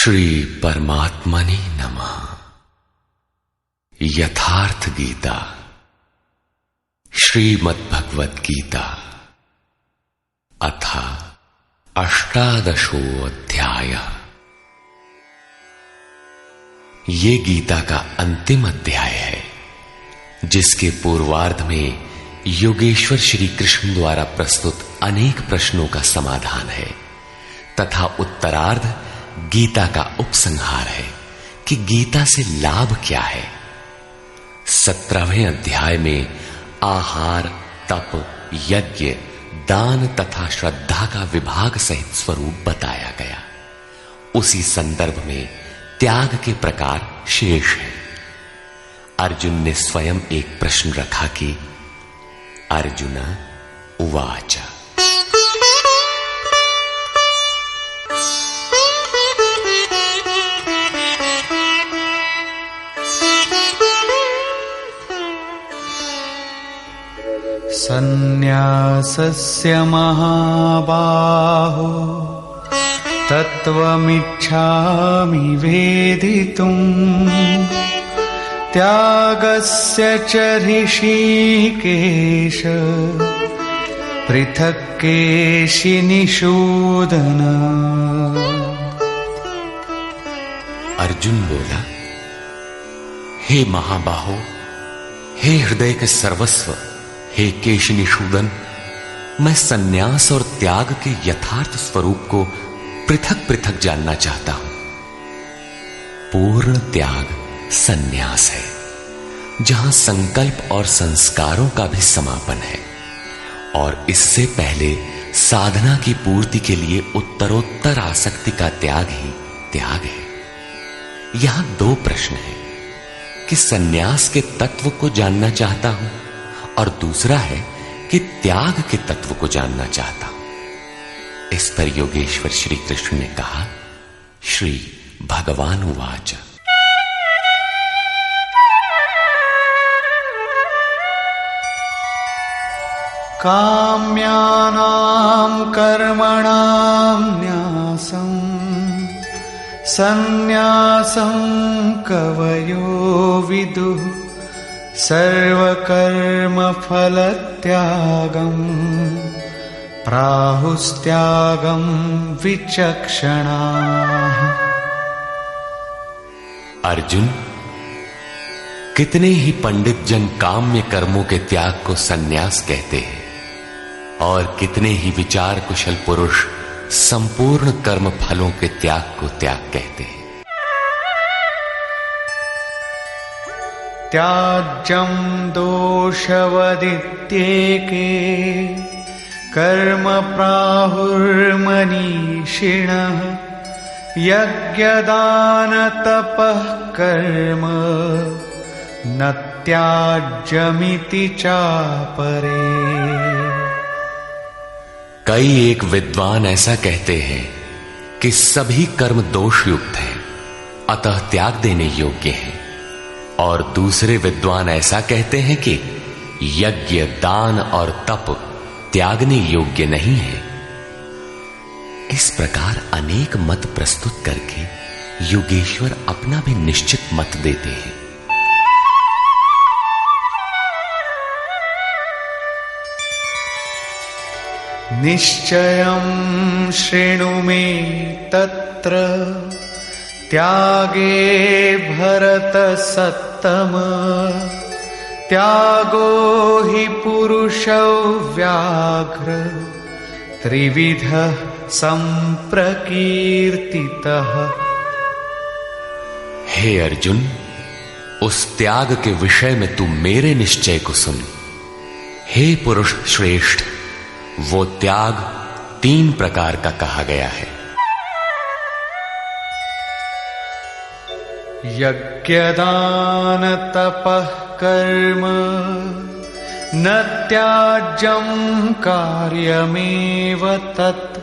श्री परमात्मने नमः। यथार्थ गीता श्रीमद्भगवद गीता अथ अष्टादशो अध्याय। ये गीता का अंतिम अध्याय है, जिसके पूर्वार्ध में योगेश्वर श्री कृष्ण द्वारा प्रस्तुत अनेक प्रश्नों का समाधान है तथा उत्तरार्ध गीता का उपसंहार है कि गीता से लाभ क्या है। 17वें अध्याय में आहार, तप, यज्ञ, दान तथा श्रद्धा का विभाग सहित स्वरूप बताया गया। उसी संदर्भ में त्याग के प्रकार शेष है। अर्जुन ने स्वयं एक प्रश्न रखा कि अर्जुन उवाच सन्न्यासस्य महाबाहो तत्त्वमिच्छामि वेदितुम् त्यागस्य च ऋषिकेश पृथक् केशिनिषूदन। अर्जुन बोला, हे महाबाहो, हे हृदय के सर्वस्व, हे केशनिषूदन, मैं सन्यास और त्याग के यथार्थ स्वरूप को पृथक पृथक जानना चाहता हूं। पूर्ण त्याग सन्यास है, जहां संकल्प और संस्कारों का भी समापन है, और इससे पहले साधना की पूर्ति के लिए उत्तरोत्तर आसक्ति का त्याग ही त्याग है। यहां दो प्रश्न हैं कि सन्यास के तत्व को जानना चाहता हूं और दूसरा है कि त्याग के तत्व को जानना चाहता हूं। इस पर योगेश्वर श्री कृष्ण ने कहा, श्री भगवान उवाच काम्यानां कर्मणां न्यासं सन्न्यासं कवयो विदुः सर्वकर्मफलत्यागं प्राहुस्त्यागं विचक्षणाः। अर्जुन, कितने ही पंडित जन काम्य कर्मों के त्याग को सन्यास कहते हैं और कितने ही विचार कुशल पुरुष संपूर्ण कर्म फलों के त्याग को त्याग कहते हैं। त्याज्यं दोषवदित्येके कर्म प्राहुर्मनीषिणः यज्ञदानतपः कर्म न त्याज्यमिति चापरे। कई एक विद्वान ऐसा कहते हैं कि सभी कर्म दोषयुक्त हैं, अतः त्याग देने योग्य हैं, और दूसरे विद्वान ऐसा कहते हैं कि यज्ञ, दान और तप त्यागने योग्य नहीं है। इस प्रकार अनेक मत प्रस्तुत करके योगेश्वर अपना भी निश्चित मत देते हैं। निश्चयं शृणु मे तत्र त्यागे भरतसत्तम त्यागो हि पुरुषो व्याघ्र त्रिविधः संप्रकीर्तितः। हे अर्जुन, उस त्याग के विषय में तू मेरे निश्चय को सुन। हे पुरुष श्रेष्ठ, वो त्याग 3 प्रकार का कहा गया है। यज्ञदान तपः कर्म न त्याज्यं कार्यमेव तत्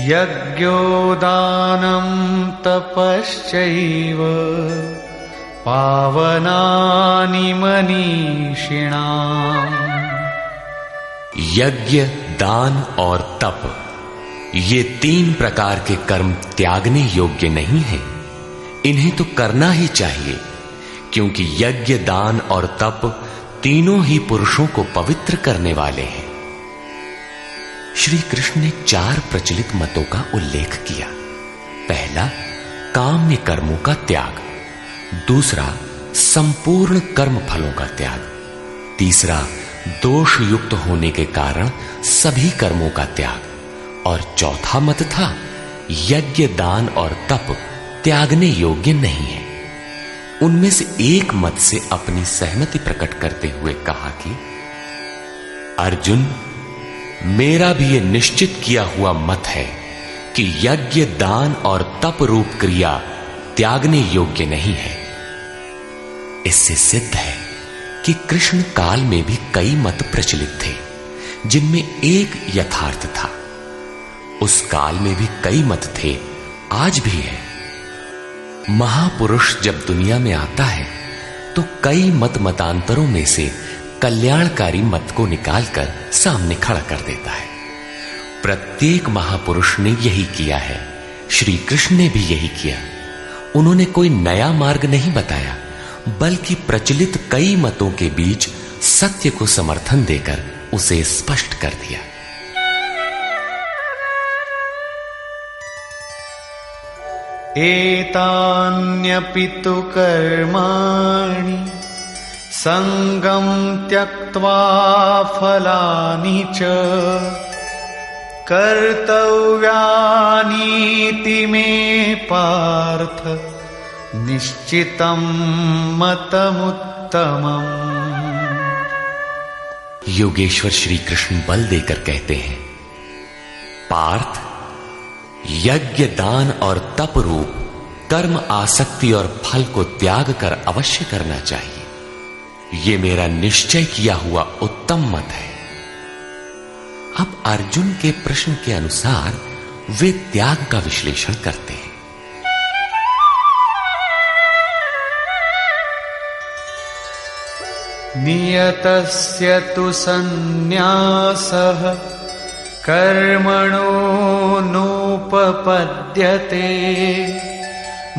यज्ञो दानं तपश्चैव पावनानि मनीषिणाम्। यज्ञ, दान और तप ये 3 प्रकार के कर्म त्यागने योग्य नहीं हैं। इन्हें तो करना ही चाहिए, क्योंकि यज्ञ, दान और तप तीनों ही पुरुषों को पवित्र करने वाले हैं। श्री कृष्ण ने 4 प्रचलित मतों का उल्लेख किया। पहला, काम्य कर्मों का त्याग। दूसरा, संपूर्ण कर्म फलों का त्याग। तीसरा, दोष युक्त होने के कारण सभी कर्मों का त्याग। और चौथा मत था, यज्ञ, दान और तप त्यागने योग्य नहीं है। उनमें से एक मत से अपनी सहमति प्रकट करते हुए कहा कि अर्जुन, मेरा भी यह निश्चित किया हुआ मत है कि यज्ञ, दान और तप रूप क्रिया त्यागने योग्य नहीं है। इससे सिद्ध है कि कृष्ण काल में भी कई मत प्रचलित थे, जिनमें एक यथार्थ था। उस काल में भी कई मत थे, आज भी है। महापुरुष जब दुनिया में आता है तो कई मतांतरों में से कल्याणकारी मत को निकालकर सामने खड़ा कर देता है। प्रत्येक महापुरुष ने यही किया है। श्री कृष्ण ने भी यही किया। उन्होंने कोई नया मार्ग नहीं बताया, बल्कि प्रचलित कई मतों के बीच सत्य को समर्थन देकर उसे स्पष्ट कर दिया। एतान्यपि तु कर्माणि संगं त्यक्त्वा फलानि च कर्तव्यानीति मे पार्थ निश्चितं मतमुत्तमम्। योगेश्वर श्री कृष्ण बल देकर कहते हैं, पार्थ, यज्ञ, दान और तप रूप कर्म आसक्ति और फल को त्याग कर अवश्य करना चाहिए। यह मेरा निश्चय किया हुआ उत्तम मत है। अब अर्जुन के प्रश्न के अनुसार वे त्याग का विश्लेषण करते हैं। नियतस्य तु सन्न्यासः कर्मणो नोपपद्यते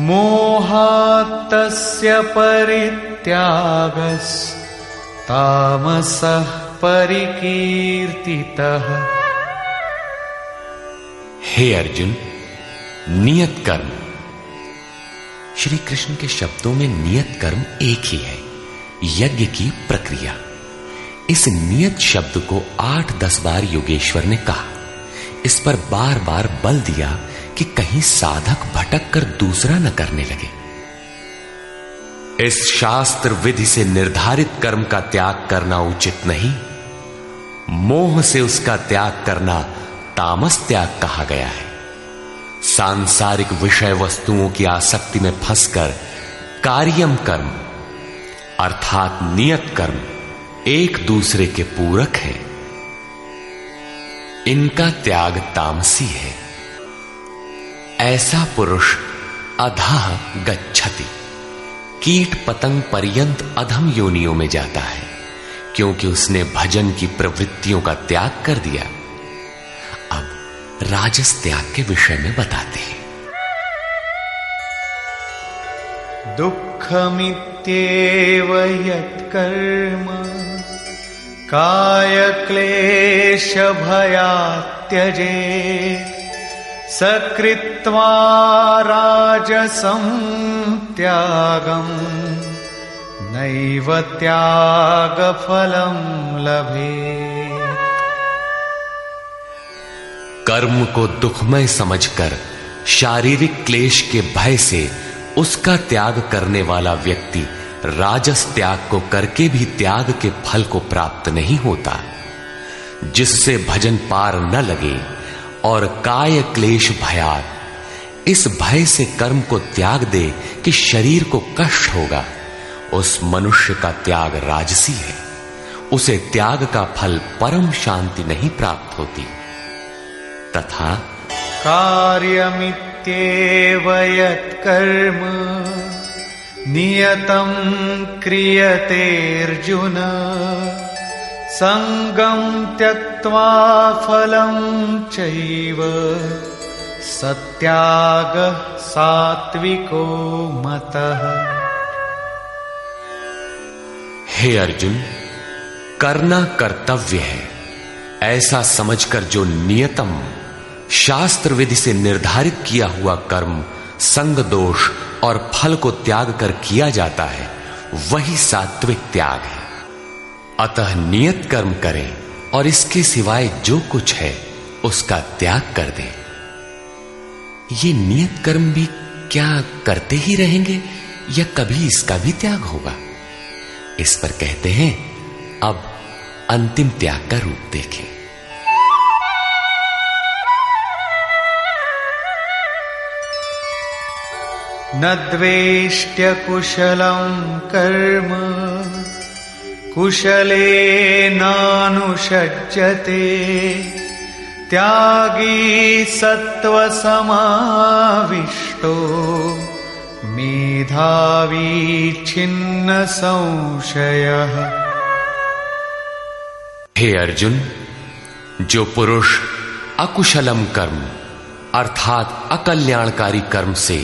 मोहात्तस्य परित्यागस्तामसः परिकीर्तितः। हे अर्जुन, नियत कर्म। श्री कृष्ण के शब्दों में नियत कर्म एक ही है, यज्ञ की प्रक्रिया। इस नियत शब्द को 8-10 बार योगेश्वर ने कहा। इस पर बार बार बल दिया कि कहीं साधक भटक कर दूसरा न करने लगे। इस शास्त्र विधि से निर्धारित कर्म का त्याग करना उचित नहीं। मोह से उसका त्याग करना तामस त्याग कहा गया है। सांसारिक विषय वस्तुओं की आसक्ति में फंसकर कार्यम कर्म अर्थात नियत कर्म एक दूसरे के पूरक है। इनका त्याग तामसी है। ऐसा पुरुष अधः गच्छति, कीट पतंग पर्यंत अधम योनियों में जाता है, क्योंकि उसने भजन की प्रवृत्तियों का त्याग कर दिया। अब राजस त्याग के विषय में बताते हैं। दुःखमित्येव यत्कर्म कायक्लेशभयात् त्यजेत् सकृत्वा राजसं त्यागं नैव त्यागफलं लभेत्। कर्म को दुखमय समझकर शारीरिक क्लेश के भय से उसका त्याग करने वाला व्यक्ति राजस त्याग को करके भी त्याग के फल को प्राप्त नहीं होता। जिससे भजन पार न लगे और काय क्लेश भयात, इस भय से कर्म को त्याग दे कि शरीर को कष्ट होगा, उस मनुष्य का त्याग राजसी है। उसे त्याग का फल परम शांति नहीं प्राप्त होती। तथा कार्यमित्येव यत्कर्म नियतं क्रियते अर्जुन संगम त्यक्त्वा फलं चैव सत्यागः सात्विको मतः। हे अर्जुन, करना कर्तव्य है ऐसा समझकर जो नियतम शास्त्र विधि से निर्धारित किया हुआ कर्म संग दोष और फल को त्याग कर किया जाता है, वही सात्विक त्याग है। अतः नियत कर्म करें और इसके सिवाय जो कुछ है उसका त्याग कर दें। ये नियत कर्म भी क्या करते ही रहेंगे या कभी इसका भी त्याग होगा? इस पर कहते हैं, अब अंतिम त्याग का रूप देखें। न द्वेष्ट्य कुशलं कर्म कुशले नानुषज्यते त्यागी सत्व समाविष्टो मेधावी छिन्न संशयः। हे अर्जुन, जो पुरुष अकुशलम कर्म अर्थात अकल्याणकारी कर्म से,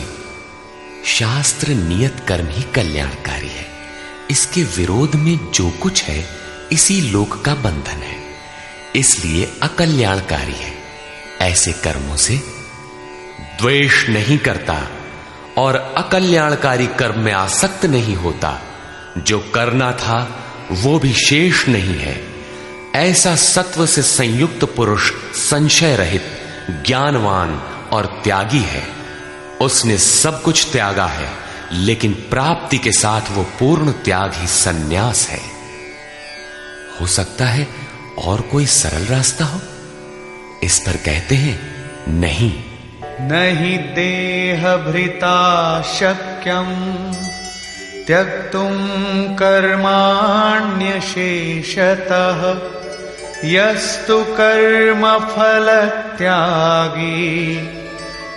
शास्त्र नियत कर्म ही कल्याणकारी है, इसके विरोध में जो कुछ है इसी लोक का बंधन है, इसलिए अकल्याणकारी है, ऐसे कर्मों से द्वेष नहीं करता और अकल्याणकारी कर्म में आसक्त नहीं होता, जो करना था वो भी शेष नहीं है, ऐसा सत्व से संयुक्त पुरुष संशय रहित, ज्ञानवान और त्यागी है। उसने सब कुछ त्यागा है, लेकिन प्राप्ति के साथ वो पूर्ण त्याग ही सन्यास है। हो सकता है और कोई सरल रास्ता हो? इस पर कहते हैं, नहीं। नहि देहभृता शक्यं त्यक्तुं कर्माण्यशेषतः यस्तु कर्मफल त्यागी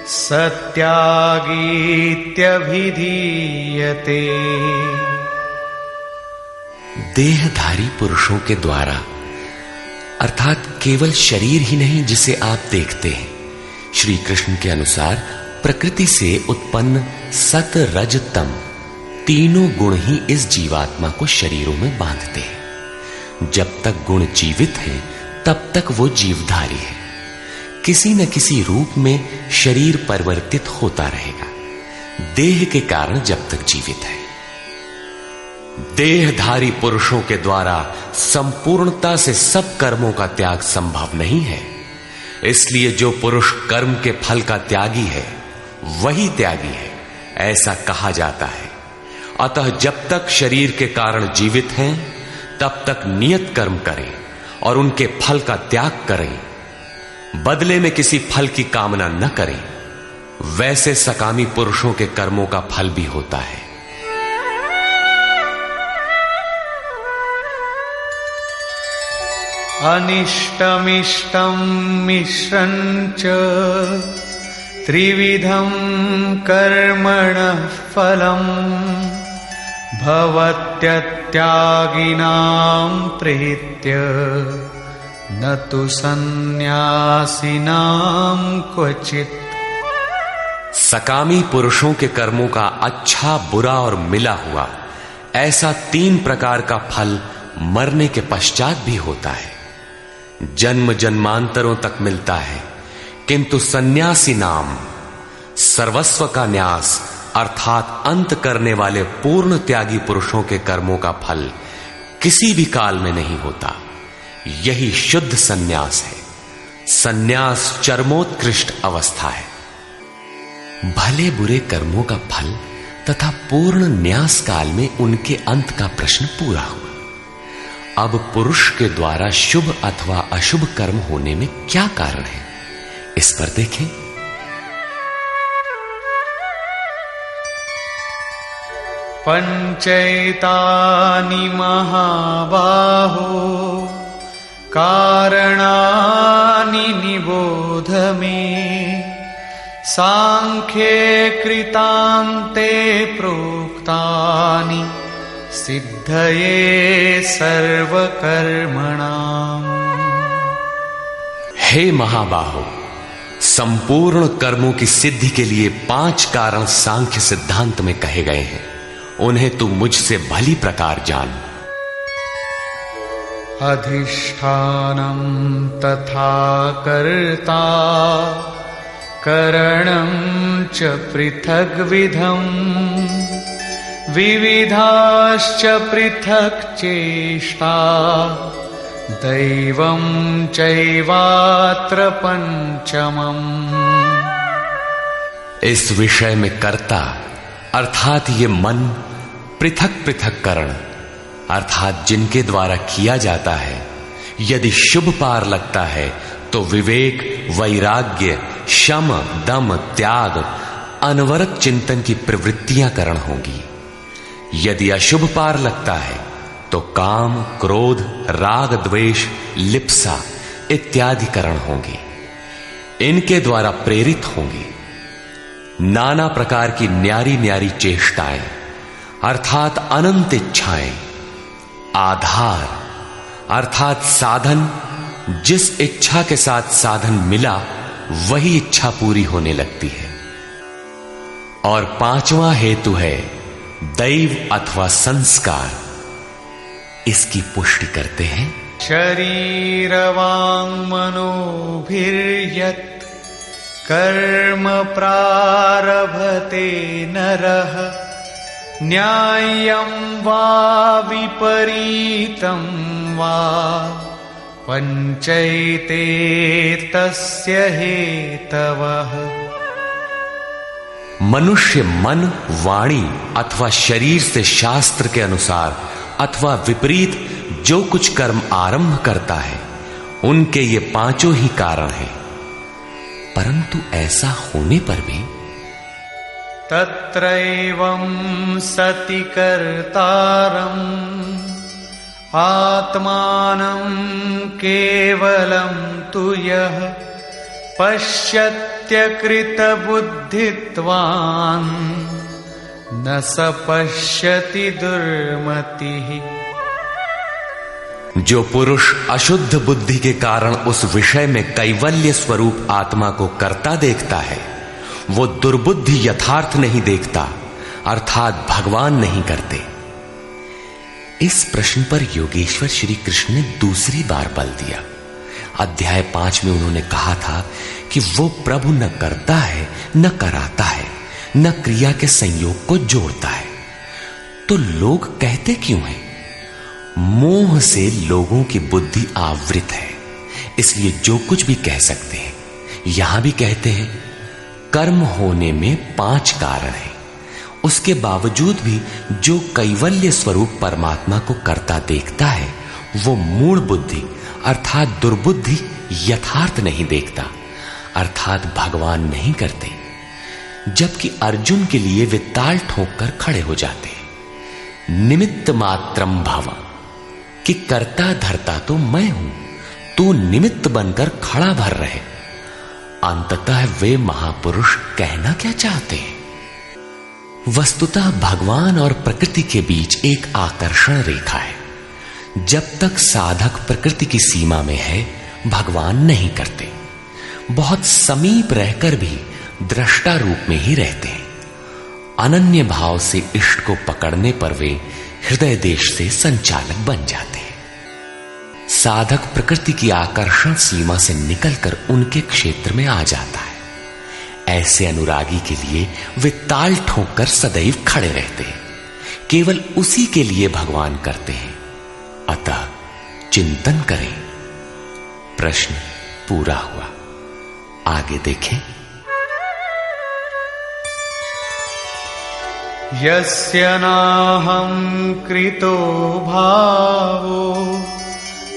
सत्यागीत्यभिधीयते। देहधारी पुरुषों के द्वारा अर्थात केवल शरीर ही नहीं जिसे आप देखते हैं, श्री कृष्ण के अनुसार प्रकृति से उत्पन्न सत रज तम तीनों गुण ही इस जीवात्मा को शरीरों में बांधते हैं। जब तक गुण जीवित हैं, तब तक वो जीवधारी है। किसी न किसी रूप में शरीर परिवर्तित होता रहेगा, देह के कारण जब तक जीवित है। देहधारी पुरुषों के द्वारा संपूर्णता से सब कर्मों का त्याग संभव नहीं है, इसलिए जो पुरुष कर्म के फल का त्यागी है वही त्यागी है, ऐसा कहा जाता है। अतः जब तक शरीर के कारण जीवित हैं, तब तक नियत कर्म करें और उनके फल का त्याग करें। बदले में किसी फल की कामना न करें। वैसे सकामी पुरुषों के कर्मों का फल भी होता है। अनिष्टमिष्टं मिश्रञ्च त्रिविधं कर्मणः फलम् भवत्यत्यागिनां प्रीत्य न तु सन्न्यासिनां क्वचित्। सकामी पुरुषों के कर्मों का अच्छा, बुरा और मिला हुआ ऐसा 3 प्रकार का फल मरने के पश्चात भी होता है। जन्म जन्मांतरों तक मिलता है, किंतु सन्यासी नाम सर्वस्व का न्यास अर्थात अंत करने वाले पूर्ण त्यागी पुरुषों के कर्मों का फल किसी भी काल में नहीं होता। यही शुद्ध सन्यास है। सन्यास चरमोत्कृष्ट अवस्था है। भले बुरे कर्मों का फल तथा पूर्ण न्यास काल में उनके अंत का प्रश्न पूरा हुआ। अब पुरुष के द्वारा शुभ अथवा अशुभ कर्म होने में क्या कारण है, इस पर देखें। पंचैतानि महाबाहो कारणानि निबोध मे सांख्ये कृतान्ते प्रोक्तानि सिद्धये सर्वकर्मणाम्। हे महाबाहो, संपूर्ण कर्मों की सिद्धि के लिए 5 कारण सांख्य सिद्धांत में कहे गए हैं। उन्हें तू मुझसे भली प्रकार जान। अधिष्ठानं तथा कर्ता करणं च पृथग्विधम् विविधाश्च पृथक् चेष्टा दैवं चैवात्र पंचमम्। इस विषय में कर्ता अर्थात ये मन, पृथक पृथक करण अर्थात जिनके द्वारा किया जाता है, यदि शुभ पार लगता है तो विवेक, वैराग्य, शम, दम, त्याग, अनवरत चिंतन की प्रवृत्तियां करण होंगी। यदि अशुभ पार लगता है तो काम, क्रोध, राग, द्वेष, लिप्सा इत्यादि करण होंगे। इनके द्वारा प्रेरित होंगे नाना प्रकार की न्यारी न्यारी चेष्टाएं अर्थात अनंत इच्छाएं। आधार अर्थात साधन, जिस इच्छा के साथ साधन मिला वही इच्छा पूरी होने लगती है। और 5वां हेतु है दैव अथवा संस्कार। इसकी पुष्टि करते हैं। शरीर वांग मनोभिर्यत् कर्म प्रारभते नरः न्याय्यं वा विपरीतं वा पंचैते तस्य हेतवः। मनुष्य मन, वाणी अथवा शरीर से शास्त्र के अनुसार अथवा विपरीत जो कुछ कर्म आरंभ करता है, उनके ये 5 ही कारण हैं। परंतु ऐसा होने पर भी तत्रैवं सति कर्तारम् आत्मानं केवलं तु यः पश्यत्यकृतबुद्धित्वान् न स पश्यति दुर्मतिः। जो पुरुष अशुद्ध बुद्धि के कारण उस विषय में कैवल्य स्वरूप आत्मा को करता देखता है, वो दुर्बुद्धि यथार्थ नहीं देखता अर्थात भगवान नहीं करते। इस प्रश्न पर योगेश्वर श्री कृष्ण ने दूसरी बार बल दिया। अध्याय 5 में उन्होंने कहा था कि वो प्रभु न करता है, न कराता है, न क्रिया के संयोग को जोड़ता है। तो लोग कहते क्यों हैं? मोह से लोगों की बुद्धि आवृत है, इसलिए जो कुछ भी कह सकते हैं। यहां भी कहते हैं कर्म होने में 5 कारण हैं। उसके बावजूद भी जो कैवल्य स्वरूप परमात्मा को करता देखता है, वो मूढ़ बुद्धि अर्थात दुर्बुद्धि यथार्थ नहीं देखता अर्थात भगवान नहीं करते। जबकि अर्जुन के लिए वे ताल ठोक कर खड़े हो जाते हैं। निमित्त मात्रम भव, कि करता धरता तो मैं हूं, तू निमित्त बनकर खड़ा भर रहे। अंततः वे महापुरुष कहना क्या चाहते हैं? वस्तुतः भगवान और प्रकृति के बीच एक आकर्षण रेखा है। जब तक साधक प्रकृति की सीमा में है, भगवान नहीं करते। बहुत समीप रहकर भी दृष्टा रूप में ही रहते हैं। अनन्य भाव से इष्ट को पकड़ने पर वे हृदय देश से संचालक बन जाते हैं। साधक प्रकृति की आकर्षण सीमा से निकलकर उनके क्षेत्र में आ जाता है। ऐसे अनुरागी के लिए वे ताल ठोक कर सदैव खड़े रहते हैं। केवल उसी के लिए भगवान करते हैं। अतः चिंतन करें। प्रश्न पूरा हुआ। आगे देखें। यस्य नाहं कृतो भावो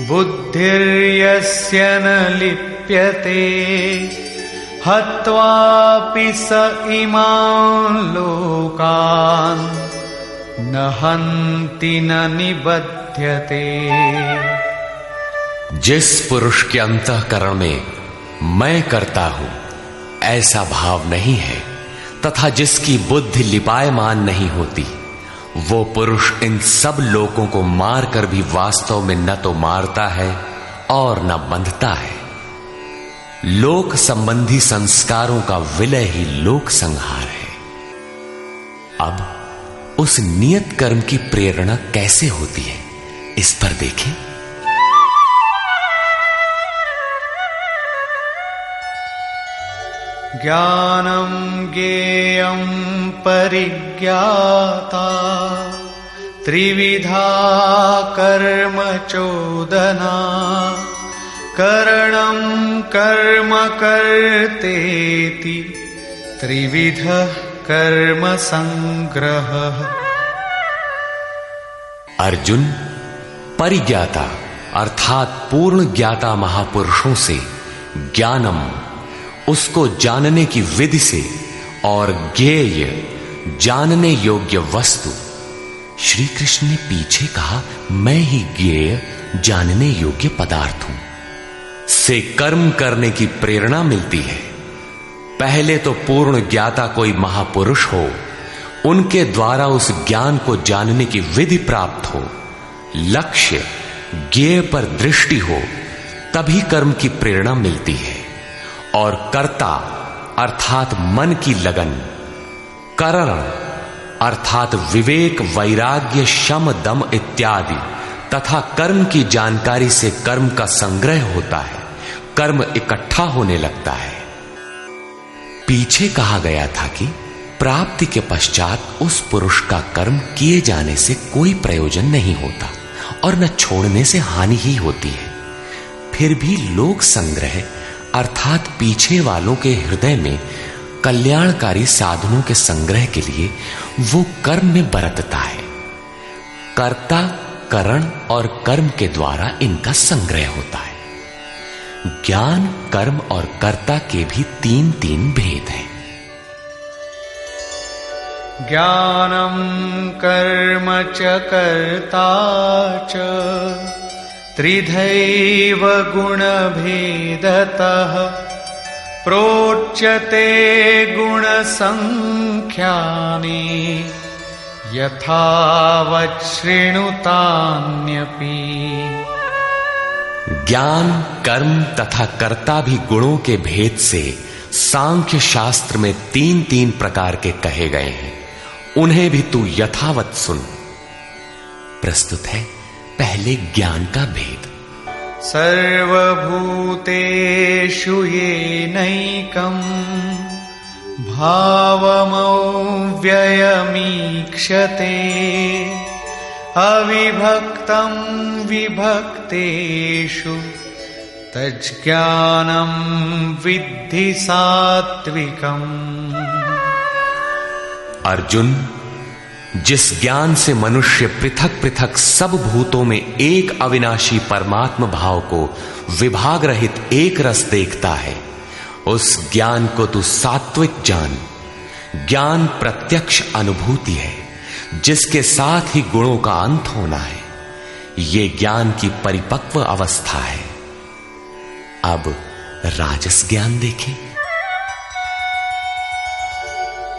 बुद्धिर्यस्य न लिप्यते हत्वापि स इमान् लोकान् न हन्ति न निबध्यते। जिस पुरुष के अंतःकरण में मैं करता हूं ऐसा भाव नहीं है, तथा जिसकी बुद्धि लिपायमान नहीं होती, वो पुरुष इन सब लोकों को मारकर भी वास्तव में न तो मारता है और न बंधता है। लोक संबंधी संस्कारों का विलय ही लोक संहार है। अब उस नियत कर्म की प्रेरणा कैसे होती है, इस पर देखें। ज्ञानम ज्ञेयं परिज्ञाता त्रिविधा कर्म चोदना करणं कर्म कर्तेति त्रिविधः कर्म संग्रहः। अर्जुन, परिज्ञाता अर्थात पूर्ण ज्ञाता महापुरुषों से ज्ञानम, उसको जानने की विधि से, और ज्ञेय जानने योग्य वस्तु। श्री कृष्ण ने पीछे कहा, मैं ही ज्ञेय जानने योग्य पदार्थ हूं, से कर्म करने की प्रेरणा मिलती है। पहले तो पूर्ण ज्ञाता कोई महापुरुष हो, उनके द्वारा उस ज्ञान को जानने की विधि प्राप्त हो, लक्ष्य ज्ञेय पर दृष्टि हो, तभी कर्म की प्रेरणा मिलती है। और कर्ता अर्थात मन की लगन, करण अर्थात विवेक, वैराग्य, शम, दम इत्यादि तथा कर्म की जानकारी से कर्म का संग्रह होता है, कर्म इकट्ठा होने लगता है। पीछे कहा गया था कि प्राप्ति के पश्चात उस पुरुष का कर्म किए जाने से कोई प्रयोजन नहीं होता और न छोड़ने से हानि ही होती है। फिर भी लोक संग्रह अर्थात पीछे वालों के हृदय में कल्याणकारी साधनों के संग्रह के लिए वो कर्म में बरतता है। कर्ता, करण और कर्म के द्वारा इनका संग्रह होता है। ज्ञान, कर्म और कर्ता के भी तीन भेद हैं। ज्ञानम कर्म च कर्ता च त्रिधैव गुणभेदतः प्रोच्यते गुणसंख्यानि यथावत् शृणुतान्यपि। ज्ञान, कर्म तथा कर्ता भी गुणों के भेद से सांख्य शास्त्र में तीन प्रकार के कहे गए हैं, उन्हें भी तू यथावत सुन। प्रस्तुत है पहले ज्ञान का भेद। सर्वभूतेषु येनैकं भावमव्ययमीक्षते अविभक्तं विभक्तेषु तज्ज्ञानं विद्धि सात्विकम्। अर्जुन, जिस ज्ञान से मनुष्य पृथक पृथक सब भूतों में एक अविनाशी परमात्म भाव को विभाग रहित एक रस देखता है, उस ज्ञान को तू सात्विक जान। ज्ञान प्रत्यक्ष अनुभूति है, जिसके साथ ही गुणों का अंत होना है। ये ज्ञान की परिपक्व अवस्था है। अब राजस ज्ञान देखें।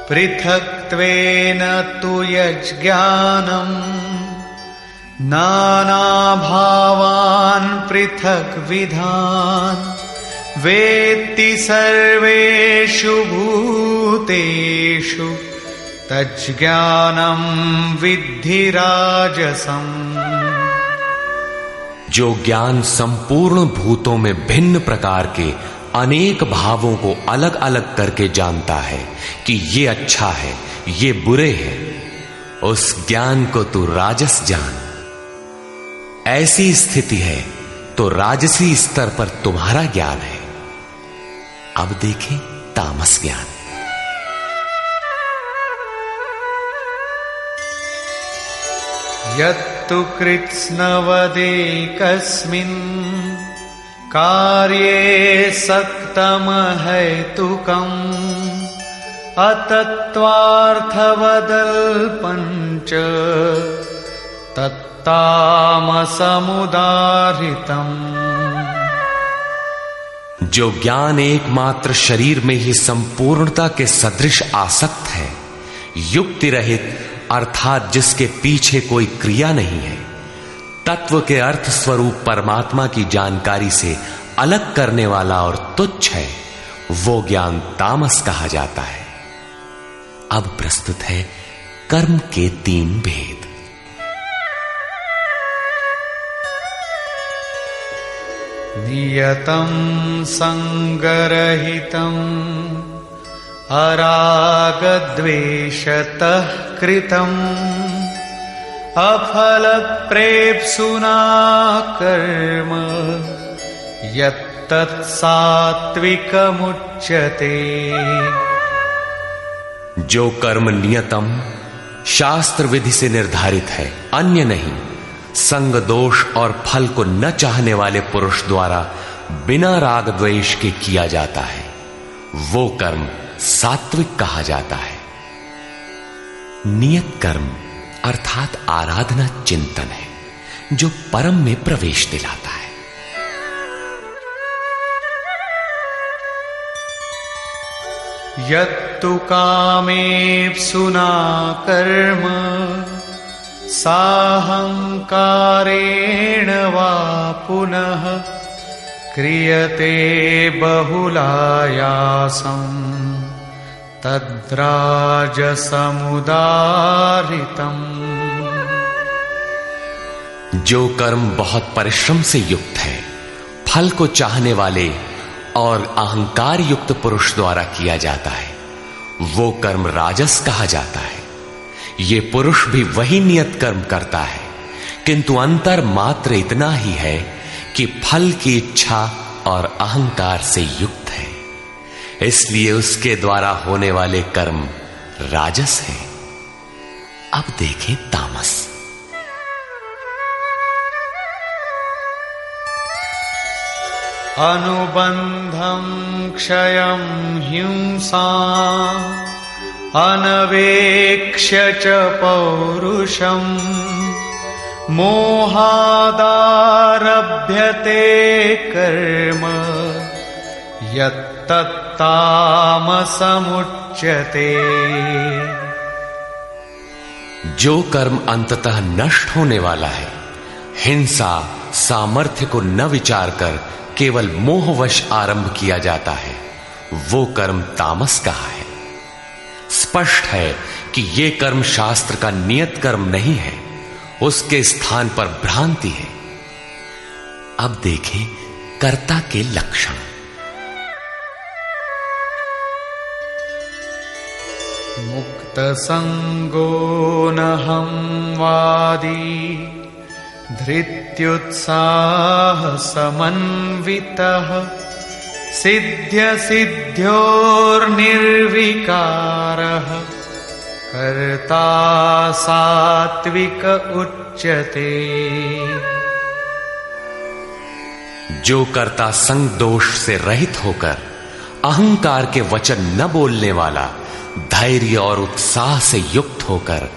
पृथक्त्वेन तु यज्ज्ञानं नानाभावान् पृथग्विधान् वेत्ति सर्वेषु भूतेषु तज्ज्ञानं विद्धि राजसम्। जो ज्ञान संपूर्ण भूतों में भिन्न प्रकार के अनेक भावों को अलग अलग करके जानता है कि ये अच्छा है, ये बुरे हैं, उस ज्ञान को तू राजस जान। ऐसी स्थिति है तो राजसी स्तर पर तुम्हारा ज्ञान है। अब देखें तामस ज्ञान। यत्तु कृत्स्नवदेकस्मिन् कार्ये सक्तमहैतुकम् अतत्त्वार्थवदल्पञ्च तत्तामसमुदाहृतम्। जो ज्ञान एकमात्र शरीर में ही संपूर्णता के सदृश आसक्त है, युक्ति रहित अर्थात जिसके पीछे कोई क्रिया नहीं है, तत्व के अर्थ स्वरूप परमात्मा की जानकारी से अलग करने वाला और तुच्छ है, वो ज्ञान तामस कहा जाता है। अब प्रस्तुत है कर्म के 3 भेद। नियतं संगरहितं अरागद्वेषतः कृतम् अफलप्रेप्सुना कर्म यत्तत्सात्विकमुच्यते। जो कर्म नियतम शास्त्र विधि से निर्धारित है, अन्य नहीं, संग दोष और फल को न चाहने वाले पुरुष द्वारा बिना राग द्वेष के किया जाता है, वो कर्म सात्विक कहा जाता है। नियत कर्म अर्थात आराधना चिंतन है, जो परम में प्रवेश दिलाता है। यत्तु कामेप्सुना कर्म साहंकारेण वा पुनः क्रियते बहुलायासं तद्राजसमुदारितम्। जो कर्म बहुत परिश्रम से युक्त है, फल को चाहने वाले और अहंकार युक्त पुरुष द्वारा किया जाता है, वो कर्म राजस कहा जाता है। ये पुरुष भी वही नियत कर्म करता है, किंतु अंतर मात्र इतना ही है कि फल की इच्छा और अहंकार से युक्त है, इसलिए उसके द्वारा होने वाले कर्म राजस है। अब देखें तामस। अनुबंधं क्षयं हिंसाम् अनवेक्ष्य च पौरुषम् मोहादारभ्यते कर्म यत्तत्तामसमुच्यते। जो कर्म अंततः नष्ट होने वाला है, हिंसा सामर्थ्य को न विचार कर केवल मोहवश आरंभ किया जाता है, वो कर्म तामस कहा है। स्पष्ट है कि ये कर्म शास्त्र का नियत कर्म नहीं है, उसके स्थान पर भ्रांति है। अब देखें कर्ता के लक्षण। मुक्त संगो नहं वादी धृत्युत्साह समन्वितः सिद्ध्य सिद्ध्योर्निर्विकारः कर्ता सात्विक उच्यते। जो कर्ता संग दोष से रहित होकर अहंकार के वचन न बोलने वाला, धैर्य और उत्साह से युक्त होकर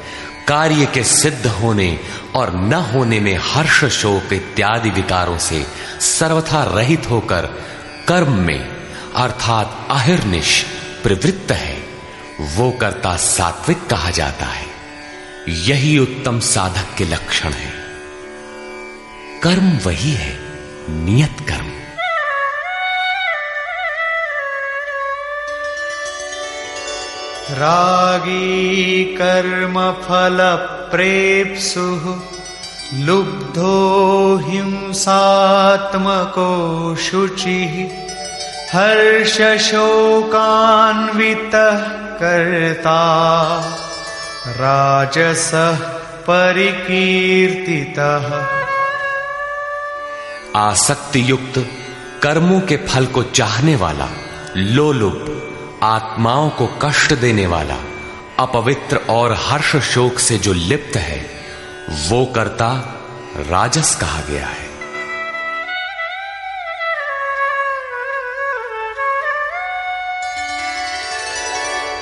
कार्य के सिद्ध होने और न होने में हर्ष शोक इत्यादि विकारों से सर्वथा रहित होकर कर्म में अर्थात अहिर्निश प्रवृत्त है, वो कर्ता सात्विक कहा जाता है। यही उत्तम साधक के लक्षण है। कर्म वही है, नियत कर्म। रागी कर्म फल प्रेप्सुः लुब्धो हिंसात्मको शुचिः हर्ष शोकान्वितः कर्ता राजसः परिकीर्तितः। आसक्ति युक्त कर्मों के फल को चाहने वाला, लोलुप, आत्माओं को कष्ट देने वाला, अपवित्र और हर्ष शोक से जो लिप्त है, वो कर्ता राजस कहा गया है।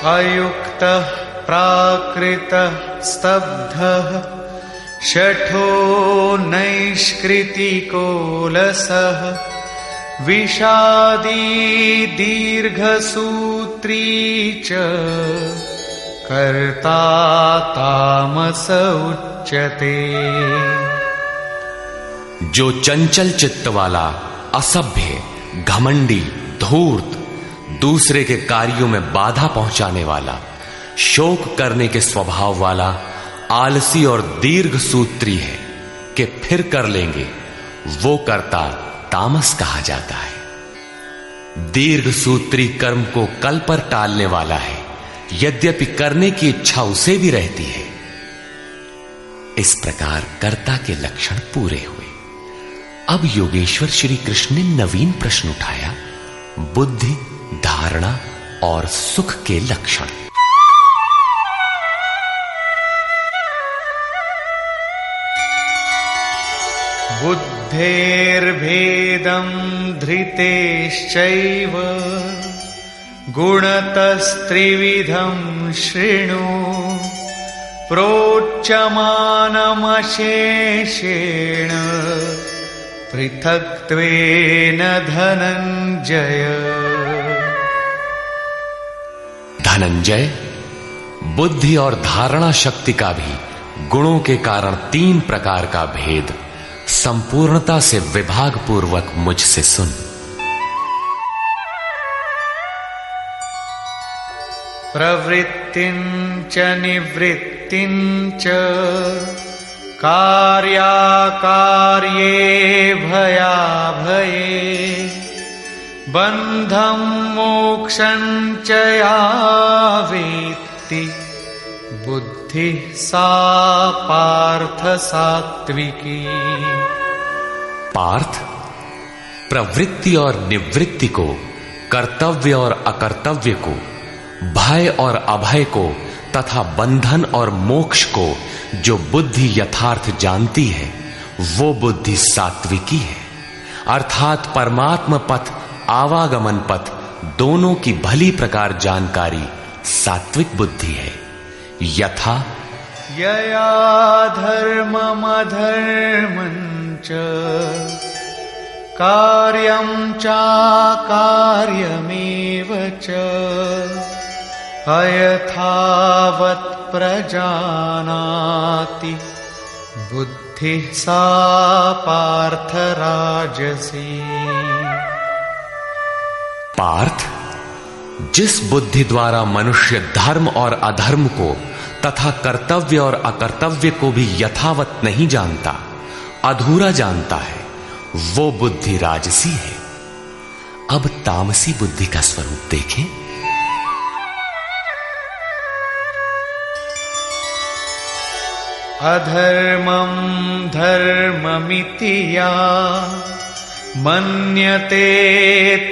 अयुक्तः प्राकृतः स्तब्धः शठो नैष्कृतिको लसः विषादी दीर्घसूत्री च कर्ता तामस उच्यते। जो चंचल चित्त वाला, असभ्य, घमंडी, धूर्त, दूसरे के कार्यों में बाधा पहुंचाने वाला, शोक करने के स्वभाव वाला, आलसी और दीर्घ सूत्री है कि फिर कर लेंगे, वो कर्ता तामस कहा जाता है। दीर्घ सूत्री कर्म को कल पर टालने वाला है, यद्यपि करने की इच्छा उसे भी रहती है। इस प्रकार कर्ता के लक्षण पूरे हुए। अब योगेश्वर श्री कृष्ण ने नवीन प्रश्न उठाया, बुद्धि, धारणा और सुख के लक्षण। बुद्धेर्भेदं धृतेश्चैव गुणतस्त्रिविधं शृणु प्रोच्यमानमशेषेण पृथक्त्वेन धनंजय। धनंजय, बुद्धि और धारणा शक्ति का भी गुणों के कारण 3 प्रकार का भेद संपूर्णता से विभाग पूर्वक मुझसे सुन। प्रवृत्तिं च निवृत्तिं च कार्याकार्ये भयाभये बंधं मोक्षं च या वेत्ति बुद्धि सा पार्थ सात्विकी। पार्थ, प्रवृत्ति और निवृत्ति को, कर्तव्य और अकर्तव्य को, भय और अभय को तथा बंधन और मोक्ष को जो बुद्धि यथार्थ जानती है, वो बुद्धि सात्विकी है। अर्थात परमात्म पथ, आवागमन पथ दोनों की भली प्रकार जानकारी सात्विक बुद्धि है। यथा यया धर्ममधर्मं च कार्यं चाकार्यमेव च अयथावत् प्रजानाति बुद्धि सा पार्थ राजसी। पार्थ, जिस बुद्धि द्वारा मनुष्य धर्म और अधर्म को तथा कर्तव्य और अकर्तव्य को भी यथावत नहीं जानता, अधूरा जानता है, वो बुद्धि राजसी है। अब तामसी बुद्धि का स्वरूप देखें। अधर्मं धर्ममिति या मन्यते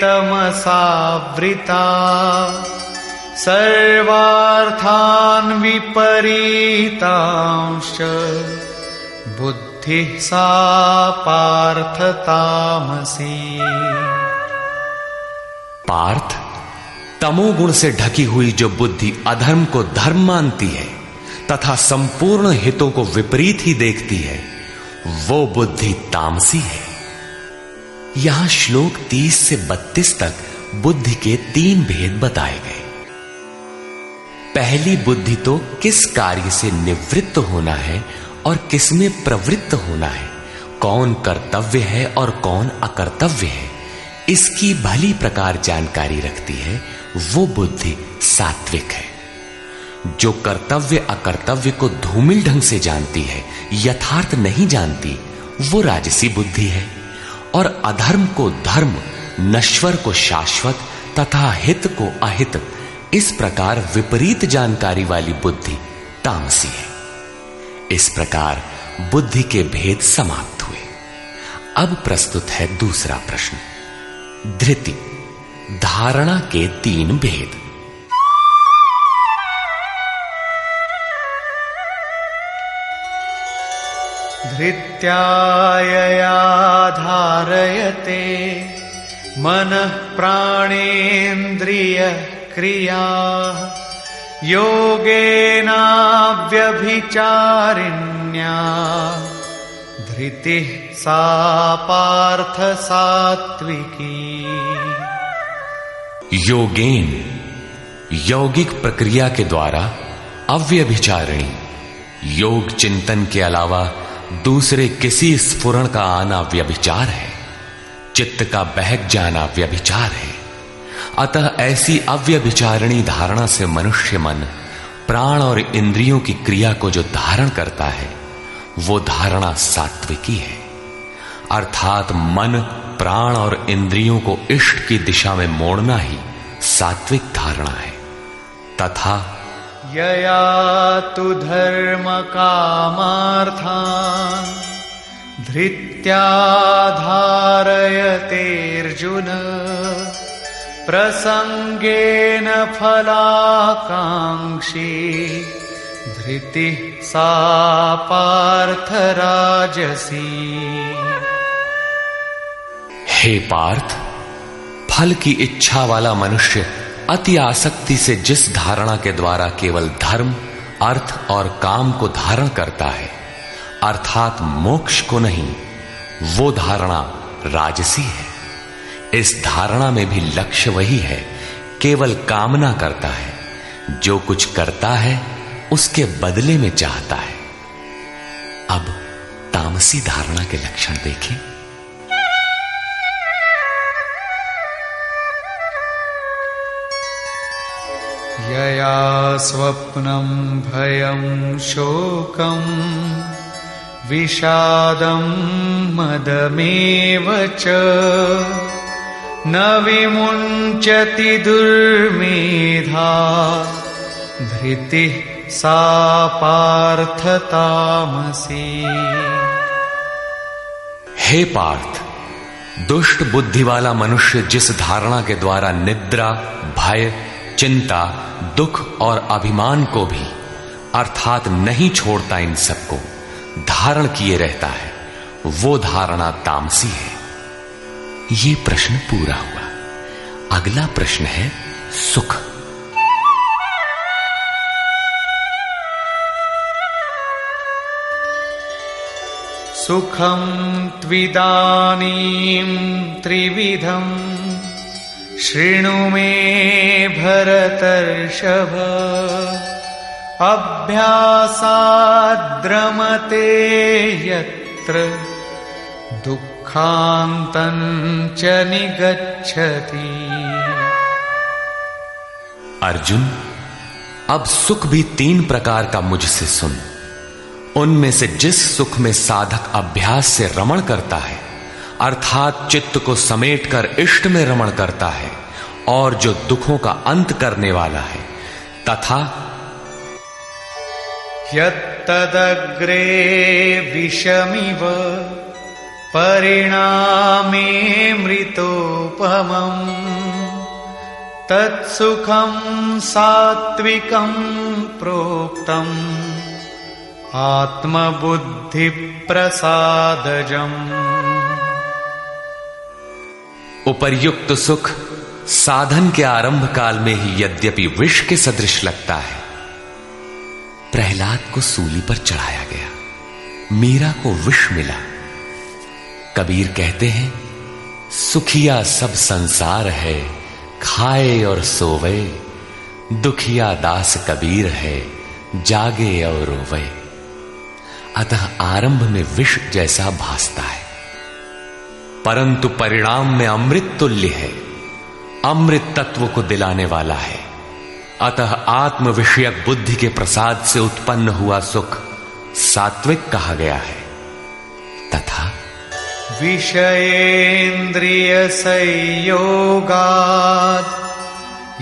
तमसावृता सर्वार्थान् विपरीतांश्च बुद्धिः सा पार्थ तामसी। पार्थ, तमोगुण से ढकी हुई जो बुद्धि अधर्म को धर्म मानती है तथा संपूर्ण हितों को विपरीत ही देखती है, वो बुद्धि तामसी है। यहां श्लोक 30 से 32 तक बुद्धि के 3 भेद बताए गए। पहली बुद्धि तो किस कार्य से निवृत्त होना है और किस में प्रवृत्त होना है, कौन कर्तव्य है और कौन अकर्तव्य है, इसकी भली प्रकार जानकारी रखती है, वो बुद्धि सात्विक है। जो कर्तव्य अकर्तव्य को धूमिल ढंग से जानती है, यथार्थ नहीं जानती, वो राजसी बुद्धि है। और अधर्म को धर्म, नश्वर को शाश्वत तथा हित को अहित, इस प्रकार विपरीत जानकारी वाली बुद्धि तामसी है। इस प्रकार बुद्धि के भेद समाप्त हुए। अब प्रस्तुत है दूसरा प्रश्न, धृति, धारणा के 3 भेद। धृत्यायया धारयते मनः प्राणेन्द्रिय क्रिया योगेनाव्यभिचारिण्या धृतिः सा पार्थ सात्विकी। योगेन, यौगिक प्रक्रिया के द्वारा अव्यभिचारिणी, योग चिंतन के अलावा दूसरे किसी स्फुरण का आना व्यभिचार है। चित्त का बहक जाना व्यभिचार है। अतः ऐसी अव्यभिचारिणी धारणा से मनुष्य मन प्राण और इंद्रियों की क्रिया को जो धारण करता है वो धारणा सात्विकी है। अर्थात मन, प्राण और इंद्रियों को इष्ट की दिशा में मोड़ना ही सात्विक धारणा है। तथा यया तु धर्म कामार्थान् धृत्या धारयतेऽर्जुन प्रसंगेन फलाकांक्षी धृतिः सा पार्थ राजसी। हे पार्थ, फल की इच्छा वाला मनुष्य अति आसक्ति से जिस धारणा के द्वारा केवल धर्म, अर्थ और काम को धारण करता है, अर्थात मोक्ष को नहीं, वो धारणा राजसी है। इस धारणा में भी लक्ष्य वही है, केवल कामना करता है, जो कुछ करता है उसके बदले में चाहता है। अब तामसी धारणा के लक्षण देखें। यया स्वप्नं भयं शोकं विषादं मदमेव च न विमुञ्चति दुर्मेधा धृतिः सा पार्थ तामसी। हे पार्थ, दुष्ट बुद्धि वाला मनुष्य जिस धारणा के द्वारा निद्रा, भय, चिंता, दुख और अभिमान को भी अर्थात नहीं छोड़ता, इन सबको धारण किए रहता है, वो धारणा तामसी है। ये प्रश्न पूरा हुआ। अगला प्रश्न है सुख। सुखं त्विदानीं त्रिविधं शृणु मे भरतर्षभ अभ्यासाद्रमते यत्र दुःखान्तं च निगच्छति। अर्जुन, अब सुख भी 3 प्रकार का मुझसे सुन। उनमें से जिस सुख में साधक अभ्यास से रमण करता है, अर्थात चित्त को समेटकर इष्ट में रमण करता है, और जो दुखों का अंत करने वाला है, तथा यत्तदग्रे विषमिव परिणामे मृतोपमम् तत्सुखं सात्विकं प्रोक्तम् आत्मबुद्धि प्रसादजम्। उपर्युक्त सुख साधन के आरंभ काल में ही यद्यपि विष के सदृश लगता है, प्रहलाद को सूली पर चढ़ाया गया, मीरा को विष मिला। कबीर कहते हैं, सुखिया सब संसार है, खाए और सोवे, दुखिया दास कबीर है, जागे और रोवे। अतः आरंभ में विष जैसा भासता है, परंतु परिणाम में अमृत तुल्य है, अमृत तत्व को दिलाने वाला है। अतः आत्म विषयक बुद्धि के प्रसाद से उत्पन्न हुआ सुख सात्विक कहा गया है। तथा विषयेन्द्रिय संयोगात्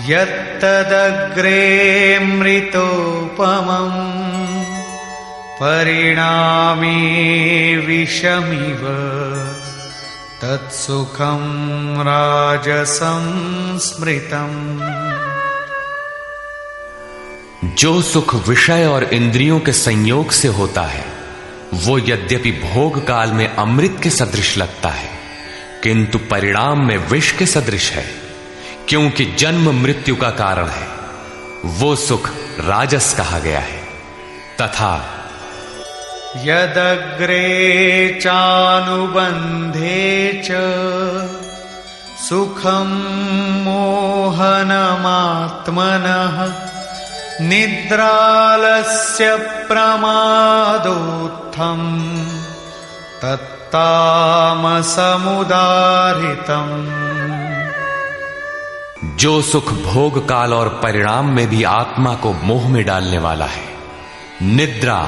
यत्तदग्रे मृतोपमम् परिणामे विषमिव तत्सुखं राजसं स्मृतम्। जो सुख विषय और इंद्रियों के संयोग से होता है, वो यद्यपि भोग काल में अमृत के सदृश लगता है, किंतु परिणाम में विष के सदृश है, क्योंकि जन्म मृत्यु का कारण है। वो सुख राजस कहा गया है। तथा यदग्रे चानुबंधे च सुखं मोहनमात्मनः निद्रालस्य प्रमादोत्थम् तत्तामसमुदाहृतम्। जो सुख भोग काल और परिणाम में भी आत्मा को मोह में डालने वाला है, निद्रा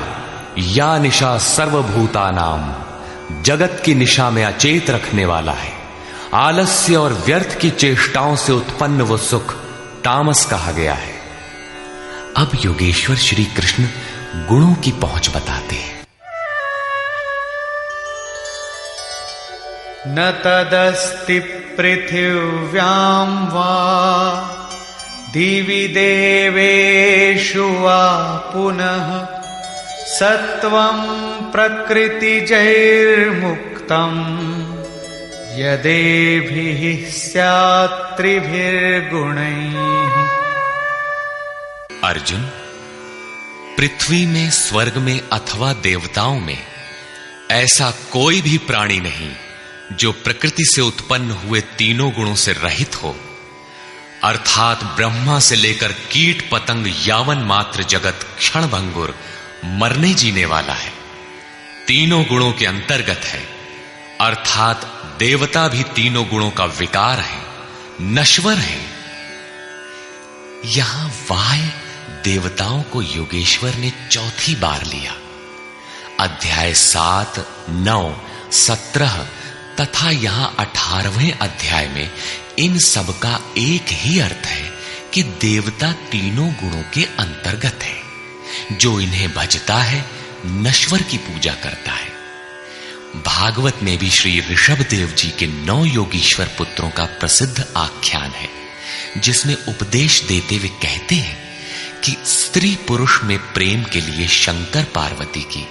या निशा सर्वभूतानाम, जगत की निशा में अचेत रखने वाला है। आलस्य और व्यर्थ की चेष्टाओं से उत्पन्न वो सुख तामस कहा गया है। अब योगेश्वर श्री कृष्ण गुणों की पहुंच बताते हैं। न तदस्ति पृथिव्यां वा दिवि देवेषु वा पुनः सत्वं प्रकृतिजैर्मुक्तम् यदेभिः स्यात् त्रिभिर्गुणैः। अर्जुन, पृथ्वी में, स्वर्ग में अथवा देवताओं में ऐसा कोई भी प्राणी नहीं जो प्रकृति से उत्पन्न हुए तीनों गुणों से रहित हो, अर्थात ब्रह्मा से लेकर कीट पतंग यावन मात्र जगत क्षणभंगुर मरने जीने वाला है, तीनों गुणों के अंतर्गत है। अर्थात देवता भी तीनों गुणों का विकार है, नश्वर है। यहां वाय देवताओं को योगेश्वर ने चौथी बार लिया। अध्याय 7, 9, 17 तथा यहां 18वें अध्याय में इन सब का एक ही अर्थ है कि देवता तीनों गुणों के अंतर्गत है। जो इन्हें भजता है नश्वर की पूजा करता है। भागवत में भी श्री ऋषभदेव जी के 9 योगीश्वर पुत्रों का प्रसिद्ध आख्यान है, जिसमें उपदेश देते हुए कहते हैं कि स्त्री पुरुष में प्रेम के लिए शंकर पार्वती की,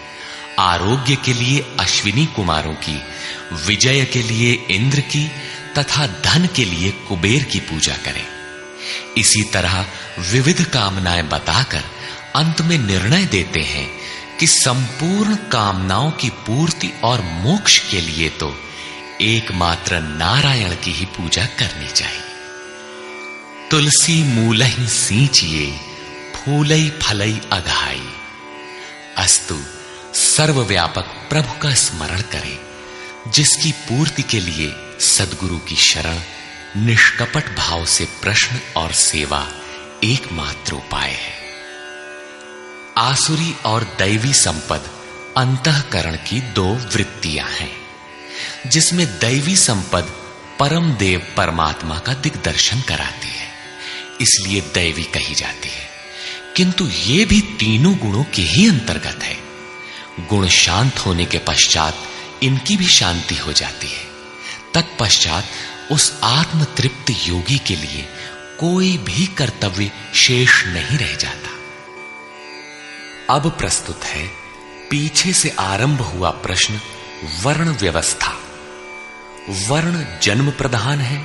आरोग्य के लिए अश्विनी कुमारों की, विजय के लिए इंद्र की तथा धन के लिए कुबेर की पूजा करें। इसी तरह विविध कामनाएं बताकर अंत में निर्णय देते हैं कि संपूर्ण कामनाओं की पूर्ति और मोक्ष के लिए तो एकमात्र नारायण की ही पूजा करनी चाहिए। तुलसी मूलहि सींचिए, फूलई फलई अघाई। अस्तु सर्वव्यापक प्रभु का स्मरण करें, जिसकी पूर्ति के लिए सद्गुरु की शरण, निष्कपट भाव से प्रश्न और सेवा एकमात्र उपाय है। आसुरी और दैवी संपद अंतःकरण की 2 वृत्तियां हैं, जिसमें दैवी संपद परम देव परमात्मा का दिग्दर्शन कराती है, इसलिए दैवी कही जाती है। किंतु ये भी तीनों गुणों के ही अंतर्गत है। गुण शांत होने के पश्चात इनकी भी शांति हो जाती है। तत्पश्चात उस आत्म तृप्त योगी के लिए कोई भी कर्तव्य शेष नहीं रह जाता। अब प्रस्तुत है पीछे से आरंभ हुआ प्रश्न वर्ण व्यवस्था। वर्ण जन्म प्रधान है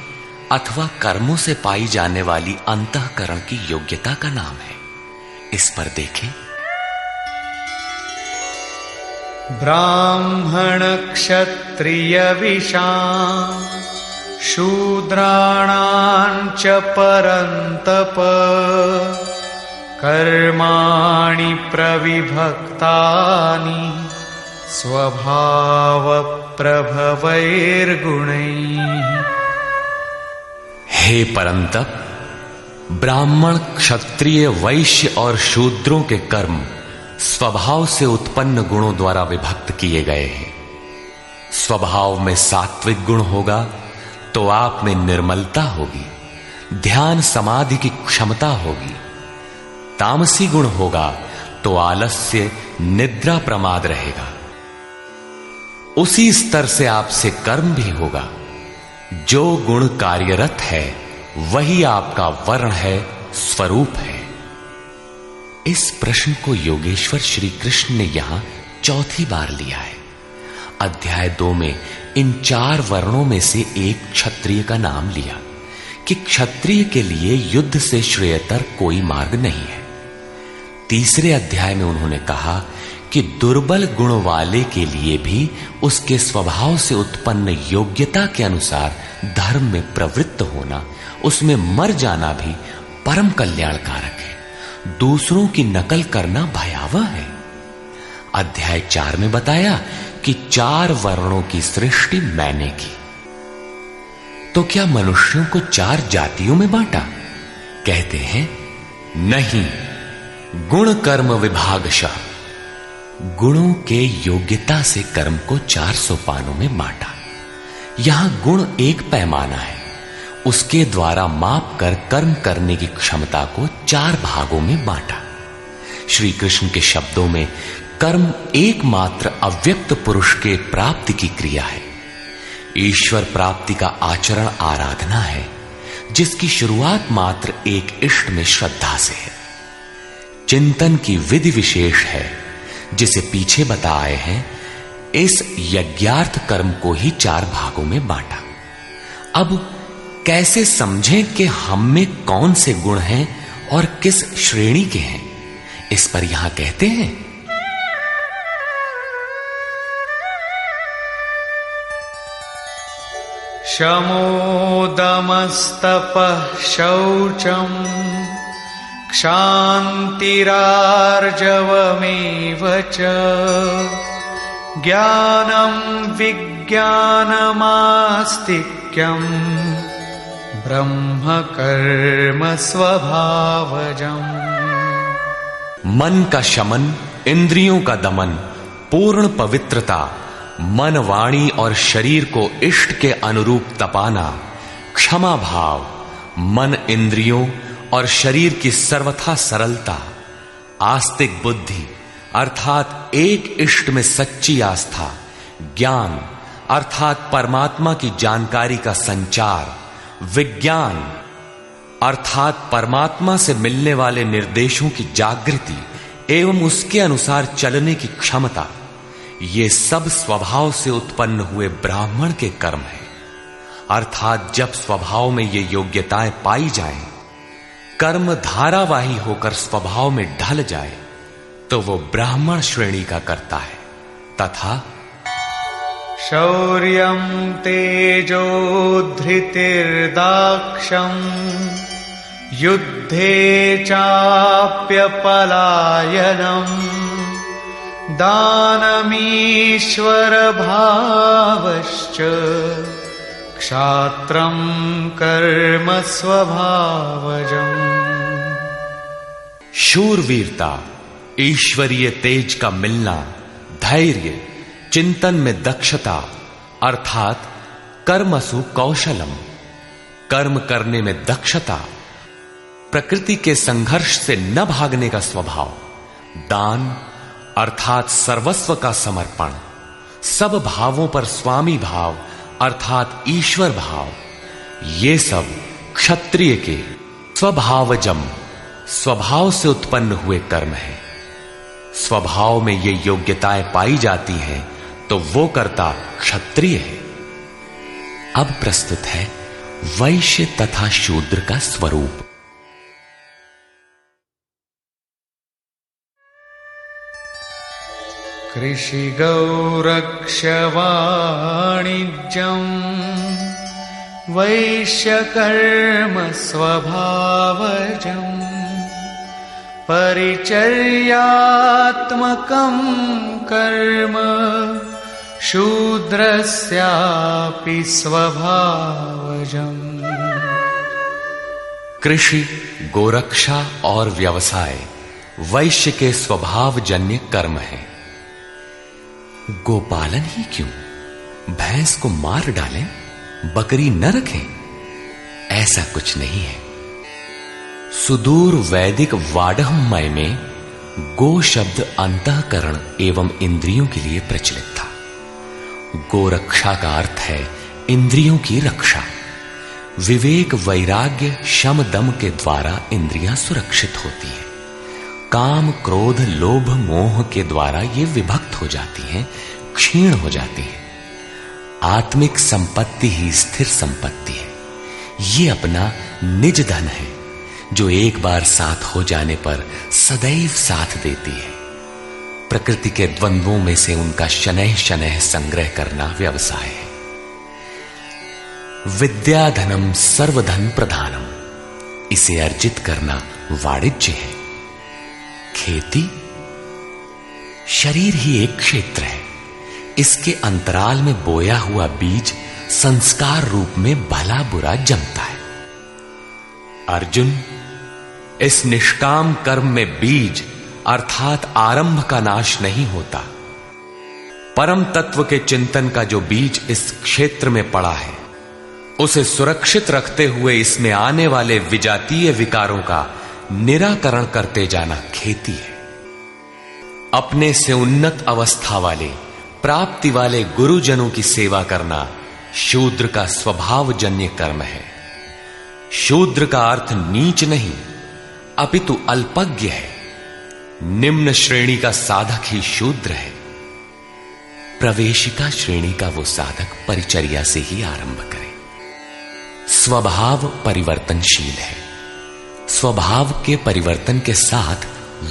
अथवा कर्मों से पाई जाने वाली अंतःकरण की योग्यता का नाम है। इस पर देखें। ब्राह्मण क्षत्रिय विशां शूद्राणां च परन्तप कर्माणि प्रविभक्तानि स्वभाव प्रभवैर्गुणैः। हे परंतप, ब्राह्मण, क्षत्रिय, वैश्य और शूद्रों के कर्म स्वभाव से उत्पन्न गुणों द्वारा विभक्त किए गए हैं। स्वभाव में सात्विक गुण होगा तो आप में निर्मलता होगी, ध्यान समाधि की क्षमता होगी। तामसी गुण होगा तो आलस्य, निद्रा, प्रमाद रहेगा। उसी स्तर से आपसे कर्म भी होगा। जो गुण कार्यरत है वही आपका वर्ण है, स्वरूप है। इस प्रश्न को योगेश्वर श्री कृष्ण ने यहां चौथी बार लिया है। अध्याय 2 में इन 4 वर्णों में से एक क्षत्रिय का नाम लिया कि क्षत्रिय के लिए युद्ध से श्रेयतर कोई मार्ग नहीं है। तीसरे अध्याय में उन्होंने कहा कि दुर्बल गुण वाले के लिए भी उसके स्वभाव से उत्पन्न योग्यता के अनुसार धर्म में प्रवृत्त होना, उसमें मर जाना भी परम कल्याणकारक है। दूसरों की नकल करना भयावह है। अध्याय 4 में बताया कि 4 वर्णों की सृष्टि मैंने की। तो क्या मनुष्यों को 4 जातियों में बांटा? कहते हैं नहीं, गुण कर्म विभागशः, गुणों के योग्यता से कर्म को 4 सोपानों में बांटा। यहां गुण एक पैमाना है, उसके द्वारा माप कर कर्म करने की क्षमता को 4 भागों में बांटा। श्री कृष्ण के शब्दों में कर्म एकमात्र अव्यक्त पुरुष के प्राप्ति की क्रिया है। ईश्वर प्राप्ति का आचरण आराधना है, जिसकी शुरुआत मात्र एक इष्ट में श्रद्धा से है। चिंतन की विधि विशेष है, जिसे पीछे बताए हैं। इस यज्ञार्थ कर्म को ही 4 भागों में बांटा। अब कैसे समझें कि हम में कौन से गुण हैं और किस श्रेणी के हैं? इस पर यहां कहते हैं, शमो दमस्तपः शौचम् क्षान्तिरार्जवमेव च ज्ञानं विज्ञानमास्तिक्यम् ब्रह्म कर्म स्वभावजम्। मन का शमन, इंद्रियों का दमन, पूर्ण पवित्रता, मन, वाणी और शरीर को इष्ट के अनुरूप तपाना, क्षमा भाव, मन, इंद्रियों और शरीर की सर्वथा सरलता, आस्तिक बुद्धि अर्थात एक इष्ट में सच्ची आस्था, ज्ञान अर्थात परमात्मा की जानकारी का संचार, विज्ञान अर्थात परमात्मा से मिलने वाले निर्देशों की जागृति एवं उसके अनुसार चलने की क्षमता, ये सब स्वभाव से उत्पन्न हुए ब्राह्मण के कर्म हैं। अर्थात जब स्वभाव में ये योग्यताएं पाई जाएं, कर्म धारावाही होकर स्वभाव में ढल जाए, तो वो ब्राह्मण श्रेणी का करता है। तथा शौर्यं तेजो धृतिर्दाक्षम् युद्धे चाप्यपलायनम् दानमीश्वर भावश्च क्षात्रं कर्म स्वभावजम्। शूरवीरता, ईश्वरीय तेज का मिलना, धैर्य, चिंतन में दक्षता अर्थात कर्मसु कौशलम, कर्म करने में दक्षता, प्रकृति के संघर्ष से न भागने का स्वभाव, दान अर्थात सर्वस्व का समर्पण, सब भावों पर स्वामी भाव अर्थात ईश्वर भाव, ये सब क्षत्रिय के स्वभावजम, स्वभाव से उत्पन्न हुए कर्म है। स्वभाव में ये योग्यताएं पाई जाती हैं तो वो कर्ता क्षत्रिय है। अब प्रस्तुत है वैश्य तथा शूद्र का स्वरूप। कृषि गौरक्ष वाणिज्यम् वैश्यकर्म स्वभावजम् परिचर्यात्मकं कर्म शूद्रस्यापि स्वभावजम्। कृषि, गोरक्षा और व्यवसाय वैश्य के स्वभावजन्य कर्म है। गोपालन ही क्यों, भैंस को मार डालें, बकरी न रखें, ऐसा कुछ नहीं है। सुदूर वैदिक वाडहमय में गो शब्द अंतःकरण एवं इंद्रियों के लिए प्रचलित था। गोरक्षा का अर्थ है इंद्रियों की रक्षा। विवेक, वैराग्य, शम, दम के द्वारा इंद्रियां सुरक्षित होती हैं। काम, क्रोध, लोभ, मोह के द्वारा ये विभक्त हो जाती हैं, क्षीण हो जाती हैं। आत्मिक संपत्ति ही स्थिर संपत्ति है। ये अपना निज धन है, जो एक बार साथ हो जाने पर सदैव साथ देती है। प्रकृति के द्वंद्वों में से उनका शनैः शनैः संग्रह करना व्यवसाय है। विद्या धनम सर्वधन प्रधानम, इसे अर्जित करना वाणिज्य है। खेती? शरीर ही एक क्षेत्र है। इसके अंतराल में बोया हुआ बीज संस्कार रूप में भला बुरा जमता है। अर्जुन, इस निष्काम कर्म में बीज अर्थात आरंभ का नाश नहीं होता। परम तत्व के चिंतन का जो बीज इस क्षेत्र में पड़ा है, उसे सुरक्षित रखते हुए इसमें आने वाले विजातीय विकारों का निराकरण करते जाना खेती है। अपने से उन्नत अवस्था वाले, प्राप्ति वाले गुरुजनों की सेवा करना शूद्र का स्वभावजन्य कर्म है। शूद्र का अर्थ नीच नहीं, अपितु अल्पज्ञ है। निम्न श्रेणी का साधक ही शूद्र है। प्रवेशिका श्रेणी का वो साधक परिचर्या से ही आरंभ करे। स्वभाव परिवर्तनशील है। स्वभाव के परिवर्तन के साथ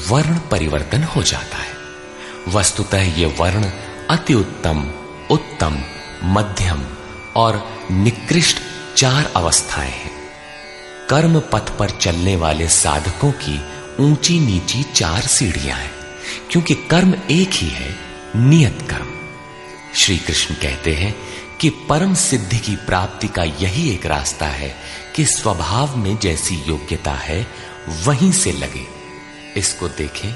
वर्ण परिवर्तन हो जाता है। वस्तुतः ये वर्ण अति उत्तम, उत्तम, मध्यम और निकृष्ट 4 अवस्थाएं हैं। कर्म पथ पर चलने वाले साधकों की ऊंची नीची 4 सीढ़ियां हैं, क्योंकि कर्म एक ही है, नियत कर्म। श्री कृष्ण कहते हैं कि परम सिद्धि की प्राप्ति का यही एक रास्ता है कि स्वभाव में जैसी योग्यता है वहीं से लगे। इसको देखें।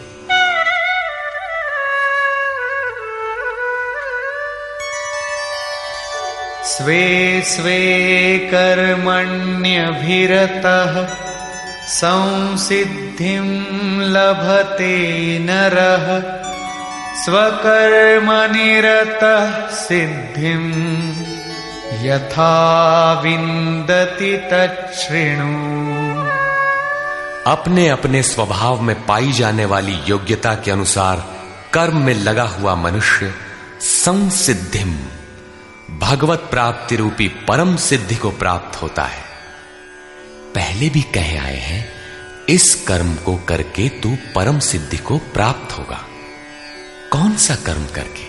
स्वे स्वे कर्मण्यभिरतः संसिद्धिं लभते नरः स्वकर्मनिरतः सिद्धिं यथा विन्दति तच्छृणु। अपने अपने स्वभाव में पाई जाने वाली योग्यता के अनुसार कर्म में लगा हुआ मनुष्य संसिद्धिम, भगवत प्राप्ति रूपी परम सिद्धि को प्राप्त होता है। पहले भी कहे आए हैं, इस कर्म को करके तू परम सिद्धि को प्राप्त होगा। कौन सा कर्म करके?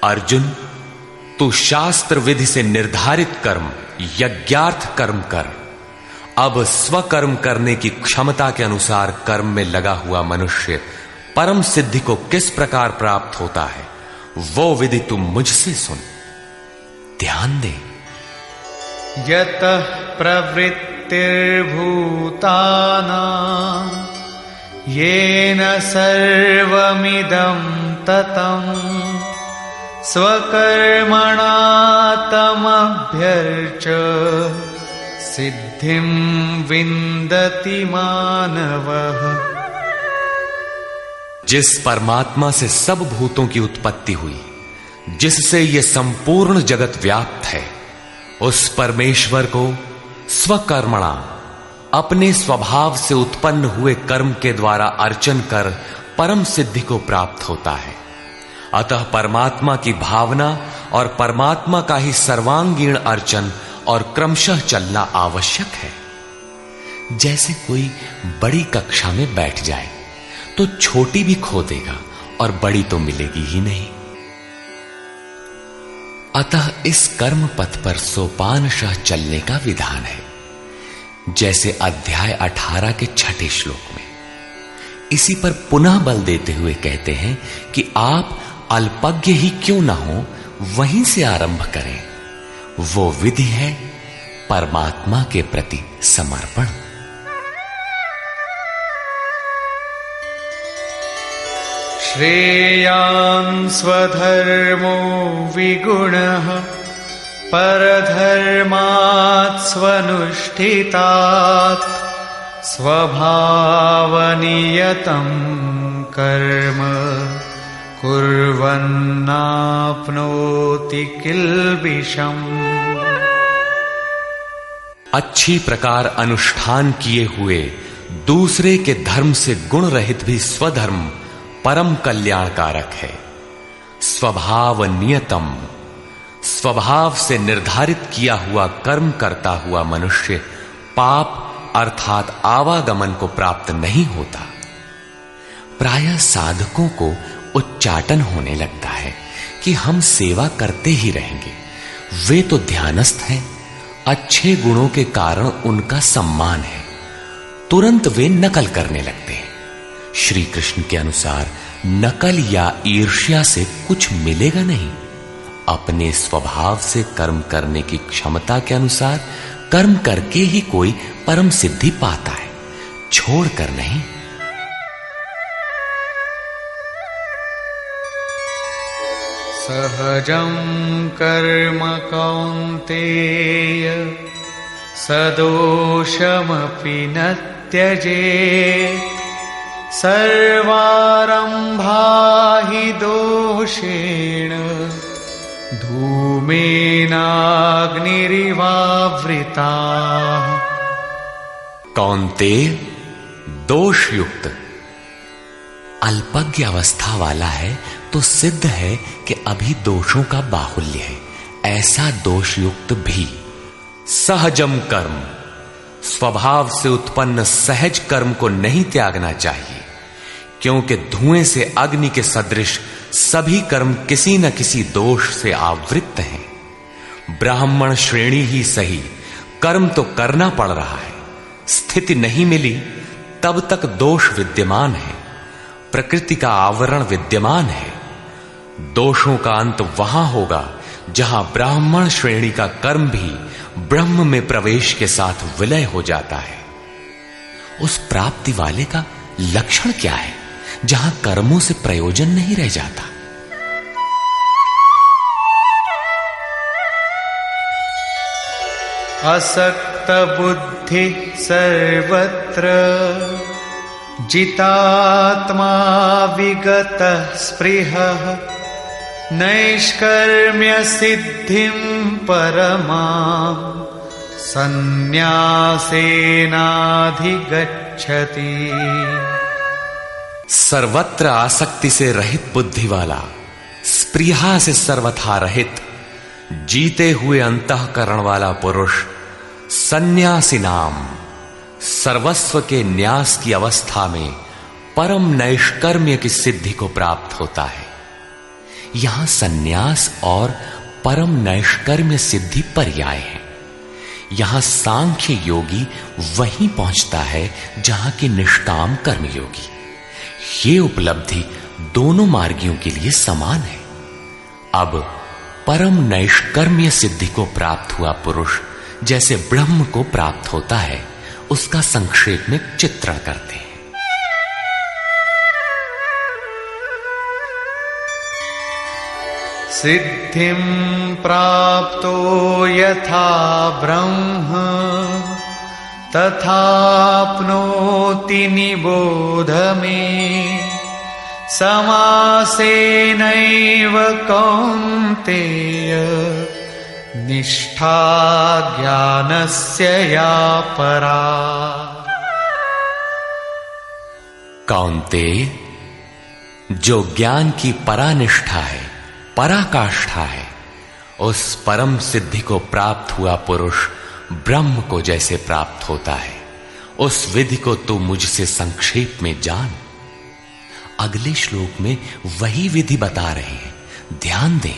अर्जुन, तू शास्त्र विधि से निर्धारित कर्म, यज्ञार्थ कर्म कर। अब स्वकर्म करने की क्षमता के अनुसार कर्म में लगा हुआ मनुष्य परम सिद्धि को किस प्रकार प्राप्त होता है, वो विधि तुम मुझसे सुन। ध्यान दे। यतः प्रवृत्तिर्भूतानां येन सर्वमिदं ततं स्वकर्मणा तमभ्यर्च सिद्धिं विन्दति मानवः। जिस परमात्मा से सब भूतों की उत्पत्ति हुई, जिससे ये संपूर्ण जगत व्याप्त है, उस परमेश्वर को स्वकर्मणा, अपने स्वभाव से उत्पन्न हुए कर्म के द्वारा अर्चन कर परम सिद्धि को प्राप्त होता है। अतः परमात्मा की भावना और परमात्मा का ही सर्वांगीण अर्चन और क्रमशः चलना आवश्यक है। जैसे कोई बड़ी कक्षा में बैठ जाए तो छोटी भी खो देगा और बड़ी तो मिलेगी ही नहीं। अतः इस कर्म पथ पर सोपानशः चलने का विधान है, जैसे अध्याय 18 के 6 श्लोक में। इसी पर पुनः बल देते हुए कहते हैं कि आप अल्पज्ञ ही क्यों ना हो, वहीं से आरंभ करें। वो विधि है परमात्मा के प्रति समर्पण। श्रेयान् स्वधर्मो विगुणः परधर्मात् स्वनुष्ठितात् स्वभावनियतं कर्म कुर्वन्नाप्नोति किल्बिषम्। अच्छी प्रकार अनुष्ठान किए हुए दूसरे के धर्म से गुण रहित भी स्वधर्म परम कल्याणकारक है। स्वभाव नियतम, स्वभाव से निर्धारित किया हुआ कर्म करता हुआ मनुष्य पाप अर्थात आवागमन को प्राप्त नहीं होता। प्रायः साधकों को उच्चाटन होने लगता है कि हम सेवा करते ही रहेंगे, वे तो ध्यानस्थ हैं, अच्छे गुणों के कारण उनका सम्मान है। तुरंत वे नकल करने लगते हैं। श्री कृष्ण के अनुसार नकल या ईर्ष्या से कुछ मिलेगा नहीं। अपने स्वभाव से कर्म करने की क्षमता के अनुसार कर्म करके ही कोई परम सिद्धि पाता है, छोड़कर नहीं। सहजं कर्म कौन्तेय सदोषमपि न त्यजेत्। सर्वारम्भा हि दोषेण धूमेनाग्निरिवावृताः। कौन्तेय, दोष युक्त अल्पज्ञ अवस्था वाला है तो सिद्ध है कि अभी दोषों का बाहुल्य है। ऐसा दोष युक्त भी सहजम कर्म, स्वभाव से उत्पन्न सहज कर्म को नहीं त्यागना चाहिए, क्योंकि धुएं से अग्नि के सदृश सभी कर्म किसी न किसी दोष से आवृत्त हैं। ब्राह्मण श्रेणी ही सही, कर्म तो करना पड़ रहा है। स्थिति नहीं मिली तब तक दोष विद्यमान है, प्रकृति का आवरण विद्यमान है। दोषों का अंत वहां होगा जहां ब्राह्मण श्रेणी का कर्म भी ब्रह्म में प्रवेश के साथ विलय हो जाता है। उस प्राप्ति वाले का लक्षण क्या है जहां कर्मों से प्रयोजन नहीं रह जाता? असक्त बुद्धि सर्वत्र जितात्मा विगत स्पृहः। नैष्कर्म्य सिद्धिं परमां संन्यासेनाधिगच्छति। सर्वत्र आसक्ति से रहित बुद्धि वाला, स्पृहा से सर्वथा रहित, जीते हुए अंतःकरण वाला पुरुष सन्यासी नाम सर्वस्व के न्यास की अवस्था में परम नैष्कर्म्य की सिद्धि को प्राप्त होता है। यहां सन्यास और परम नैष्कर्म्य सिद्धि पर्याय है। यहां सांख्य योगी वहीं पहुंचता है जहां के निष्काम कर्मयोगी। ये उपलब्धि दोनों मार्गियों के लिए समान है। अब परम नैष्कर्म्य सिद्धि को प्राप्त हुआ पुरुष जैसे ब्रह्म को प्राप्त होता है, उसका संक्षेप में चित्रण करते हैं। सिद्धिं प्राप्तो यथा ब्रह्म तथाप्नोति निबोध मे। समासेनैव कौन्तेय निष्ठा ज्ञानस्य या परा। कौन्तेय, जो ज्ञान की परानिष्ठा है, पराकाष्ठा है, उस परम सिद्धि को प्राप्त हुआ पुरुष ब्रह्म को जैसे प्राप्त होता है, उस विधि को तू मुझसे संक्षेप में जान। अगले श्लोक में वही विधि बता रहे हैं, ध्यान दे।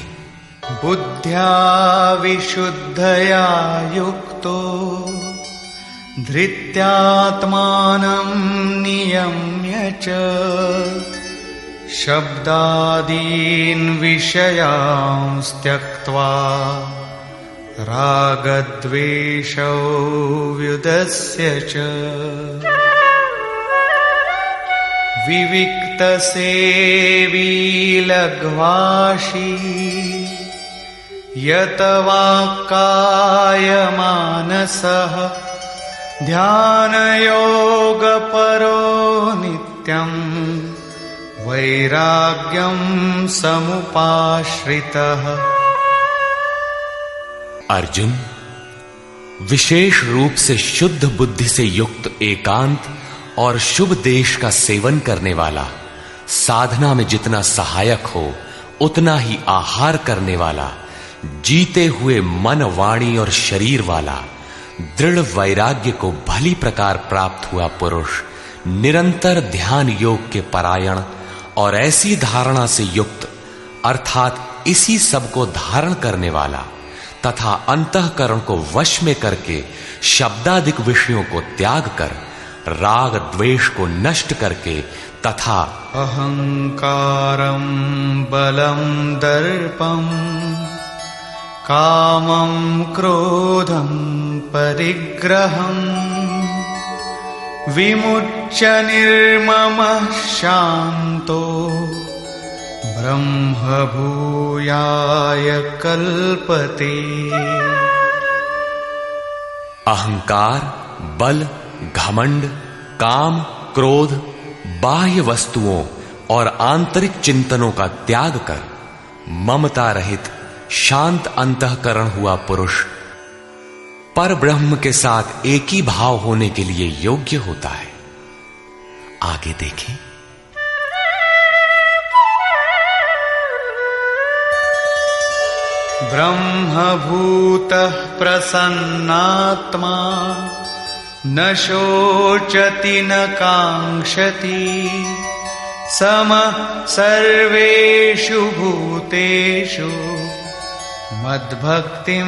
बुद्ध्या विशुद्धया युक्तो धृत्यात्मानं नियम्य च शब्दादीन् विषयांस् त्यक्त्वा रागद्वेषौ व्युदस्य च। विविक्तसेवी लघ्वाशी यत वाक्कायमानसः ध्यानयोगपरो नित्यम् वैराग्यं समुपाश्रितः। अर्जुन, विशेष रूप से शुद्ध बुद्धि से युक्त एकांत और शुभ देश का सेवन करने वाला, साधना में जितना सहायक हो उतना ही आहार करने वाला, जीते हुए मन, वाणी और शरीर वाला, दृढ़ वैराग्य को भली प्रकार प्राप्त हुआ पुरुष, निरंतर ध्यान योग के परायण और ऐसी धारणा से युक्त अर्थात इसी सब को धारण करने वाला तथा अंतःकरण को वश में करके शब्दादिक विषयों को त्याग कर राग द्वेष को नष्ट करके तथा अहंकारं बलं दर्पं कामं क्रोधं परिग्रहं विमुच्य निर्ममः शान्तो ब्रह्मभूयाय कल्पते। अहंकार, बल, घमंड, काम, क्रोध, बाह्य वस्तुओं और आंतरिक चिंतनों का त्याग कर ममता रहित शांत अंतःकरण हुआ पुरुष पर ब्रह्म के साथ एक ही भाव होने के लिए योग्य होता है। आगे देखें। ब्रह्मभूतः प्रसन्नात्मा न शोचति न कांक्षति समः सर्वेषु भूतेषु मद्भक्तिं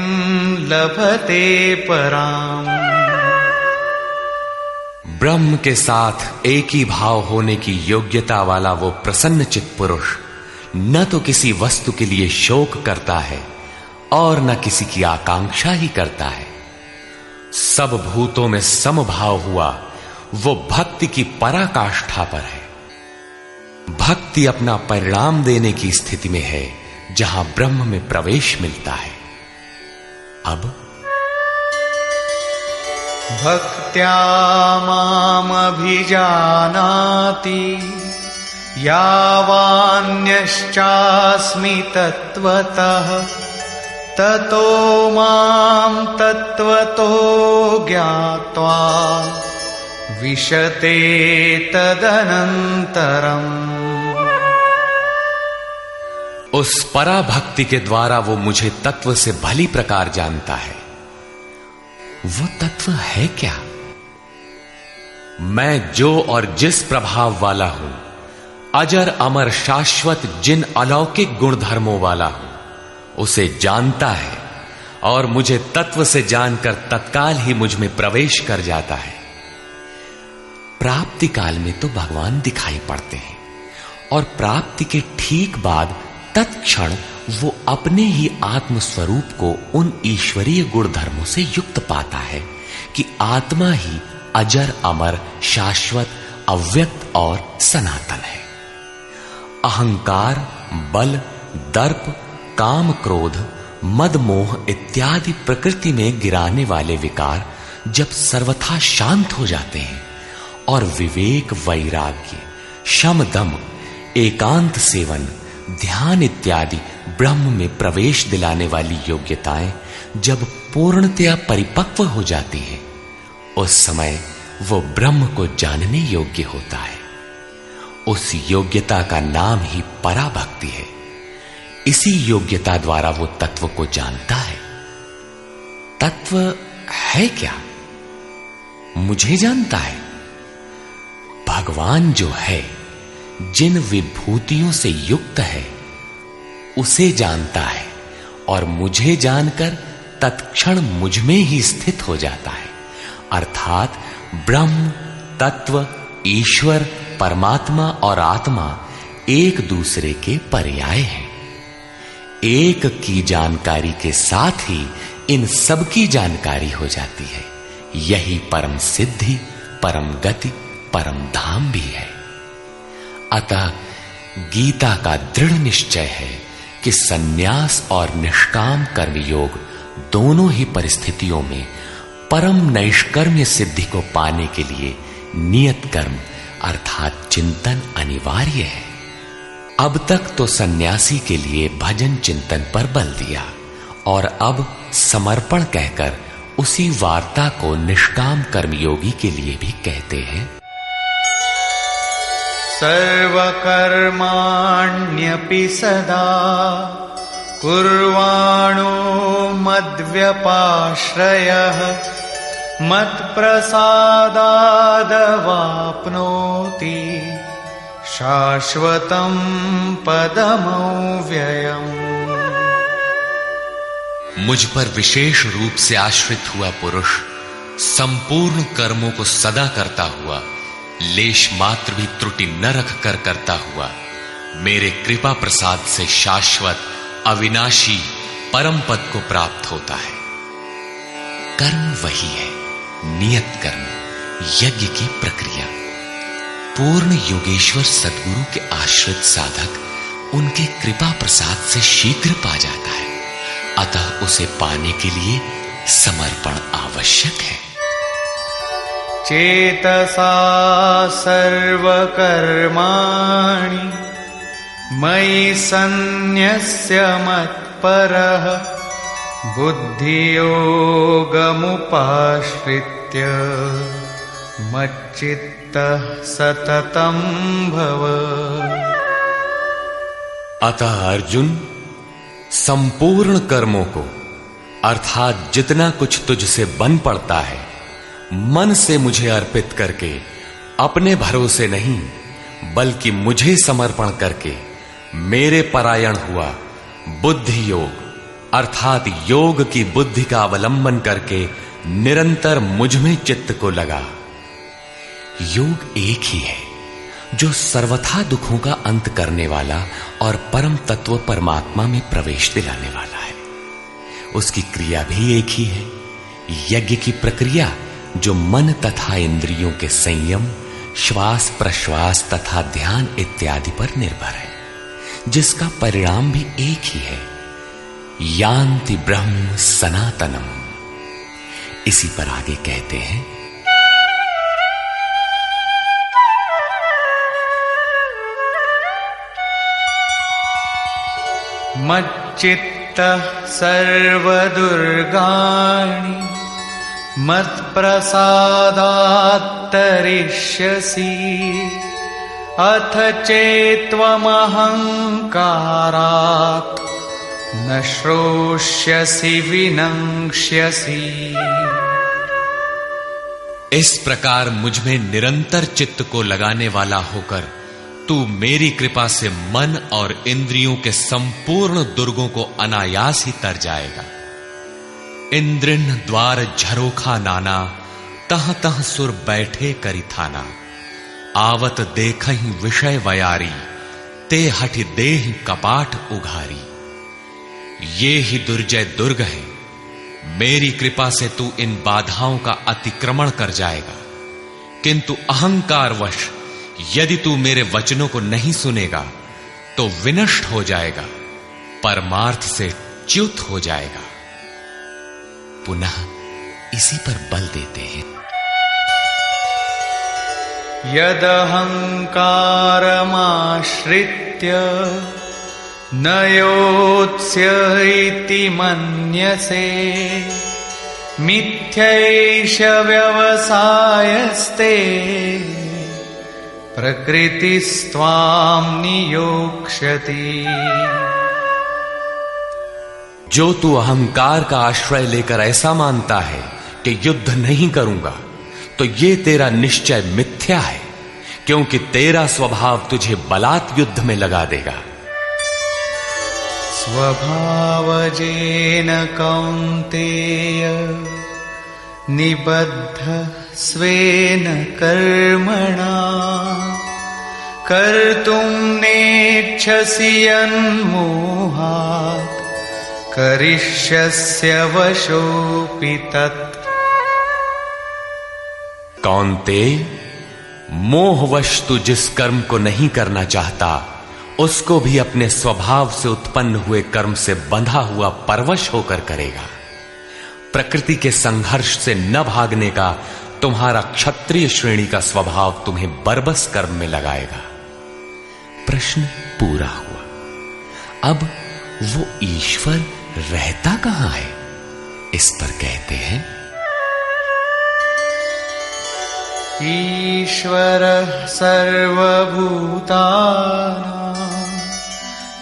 लभते पराम्। ब्रह्म के साथ एक ही भाव होने की योग्यता वाला वो प्रसन्न चित्त पुरुष न तो किसी वस्तु के लिए शोक करता है और न किसी की आकांक्षा ही करता है। सब भूतों में समभाव हुआ वो भक्ति की पराकाष्ठा पर है। भक्ति अपना परिणाम देने की स्थिति में है जहां ब्रह्म में प्रवेश मिलता है। अब भक्त्या मामभिजानाति यावान्यश्चास्मि तत्त्वतः ततो मां तत्त्वतो ज्ञात्वा विशते तदनन्तरम्। उस पराभक्ति के द्वारा वो मुझे तत्व से भली प्रकार जानता है। वो तत्व है क्या? मैं जो और जिस प्रभाव वाला हूं, अजर अमर शाश्वत जिन अलौकिक गुणधर्मों वाला हूं, उसे जानता है और मुझे तत्व से जानकर तत्काल ही मुझ में प्रवेश कर जाता है। प्राप्ति काल में तो भगवान दिखाई पड़ते हैं और प्राप्ति के ठीक बाद तत्क्षण वो अपने ही आत्म स्वरूप को उन ईश्वरीय गुणधर्मों से युक्त पाता है कि आत्मा ही अजर अमर शाश्वत अव्यक्त और सनातन है। अहंकार, बल, दर्प, काम, क्रोध, मद, मोह इत्यादि प्रकृति में गिराने वाले विकार जब सर्वथा शांत हो जाते हैं और विवेक, वैराग्य, शम, दम, एकांत सेवन, ध्यान इत्यादि ब्रह्म में प्रवेश दिलाने वाली योग्यताएं जब पूर्णतया परिपक्व हो जाती हैं, उस समय वो ब्रह्म को जानने योग्य होता है। उस योग्यता का नाम ही पराभक्ति है। इसी योग्यता द्वारा वो तत्व को जानता है। तत्व है क्या? मुझे जानता है। भगवान जो है, जिन विभूतियों से युक्त है, उसे जानता है और मुझे जानकर तत्क्षण मुझ में ही स्थित हो जाता है। अर्थात ब्रह्म, तत्व, ईश्वर, परमात्मा और आत्मा एक दूसरे के पर्याय हैं। एक की जानकारी के साथ ही इन सब की जानकारी हो जाती है। यही परम सिद्धि, परम गति, परम धाम भी है। अतः गीता का दृढ़ निश्चय है कि सन्यास और निष्काम कर्मयोग दोनों ही परिस्थितियों में परम नैष्कर्म्य सिद्धि को पाने के लिए नियत कर्म अर्थात चिंतन अनिवार्य है। अब तक तो सन्यासी के लिए भजन चिंतन पर बल दिया और अब समर्पण कहकर उसी वार्ता को निष्काम कर्मयोगी के लिए भी कहते हैं। सर्वकर्माण्यपि सदा कुर्वाणो मद्व्यपाश्रयः मत्प्रसादादवाप्नोति शाश्वतं पदमव्ययम्। मुझ पर विशेष रूप से आश्रित हुआ पुरुष संपूर्ण कर्मों को सदा करता हुआ लेश मात्र भी त्रुटि न रखकर करता हुआ मेरे कृपा प्रसाद से शाश्वत अविनाशी परम पद को प्राप्त होता है। कर्म वही है, नियत कर्म, यज्ञ की प्रक्रिया। पूर्ण योगेश्वर सद्गुरु के आश्रित साधक उनके कृपा प्रसाद से शीघ्र पा जाता है, अतः उसे पाने के लिए समर्पण आवश्यक है। चेतसा सर्वकर्माणि मयि सन्न्यस्य मत्परः बुद्धियोगमुपाश्रित्य मच्चित्तः सततं भव। अतः अर्जुन, संपूर्ण कर्मों को अर्थात जितना कुछ तुझसे बन पड़ता है मन से मुझे अर्पित करके अपने भरोसे नहीं बल्कि मुझे समर्पण करके मेरे परायण हुआ बुद्धि योग अर्थात योग की बुद्धि का अवलंबन करके निरंतर मुझ में चित्त को लगा। योग एक ही है जो सर्वथा दुखों का अंत करने वाला और परम तत्व परमात्मा में प्रवेश दिलाने वाला है। उसकी क्रिया भी एक ही है, यज्ञ की प्रक्रिया जो मन तथा इंद्रियों के संयम, श्वास प्रश्वास तथा ध्यान इत्यादि पर निर्भर है, जिसका परिणाम भी एक ही है, यान्ति ब्रह्म सनातनम। इसी पर आगे कहते हैं, मच्चित्तः सर्वदुर्गाणि मत्प्रसादात् तरिष्यसि अथ चेत्त्वमहङ्कारात् न श्रोष्यसि विनङ्क्ष्यसि। इस प्रकार मुझ में निरंतर चित्त को लगाने वाला होकर तू मेरी कृपा से मन और इंद्रियों के संपूर्ण दुर्गों को अनायास ही तर जाएगा। इंद्रिन द्वार झरोखा नाना, तह तह सुर बैठे करी थाना। आवत देखहि विषय वयारी, ते हठि देह कपाट उघारी। ये ही दुर्जय दुर्ग है, मेरी कृपा से तू इन बाधाओं का अतिक्रमण कर जाएगा। किंतु अहंकारवश यदि तू मेरे वचनों को नहीं सुनेगा तो विनष्ट हो जाएगा, परमार्थ से च्युत हो जाएगा। पुनः इसी पर बल देते हैं, यदहंकारमाश्रित्य न योत्स्य इति मन्यसे मिथ्यैष व्यवसायस्ते प्रकृतिस्त्वां नियोक्ष्यति। जो तू अहंकार का आश्रय लेकर ऐसा मानता है कि युद्ध नहीं करूंगा तो ये तेरा निश्चय मिथ्या है, क्योंकि तेरा स्वभाव तुझे बलात् युद्ध में लगा देगा। स्वभावजेन कौन्तेय निबद्ध स्वेन कर्मणा कर्तुं नेच्छसि यन्मोहात् करिष्यस्य वशोऽपि तत्। कौन्तेय, मोहवश तू जिस कर्म को नहीं करना चाहता उसको भी अपने स्वभाव से उत्पन्न हुए कर्म से बंधा हुआ परवश होकर करेगा। प्रकृति के संघर्ष से न भागने का तुम्हारा क्षत्रिय श्रेणी का स्वभाव तुम्हें बरबस कर्म में लगाएगा। प्रश्न पूरा हुआ। अब वो ईश्वर रहता कहां है, इस पर कहते हैं, ईश्वरः सर्वभूतानां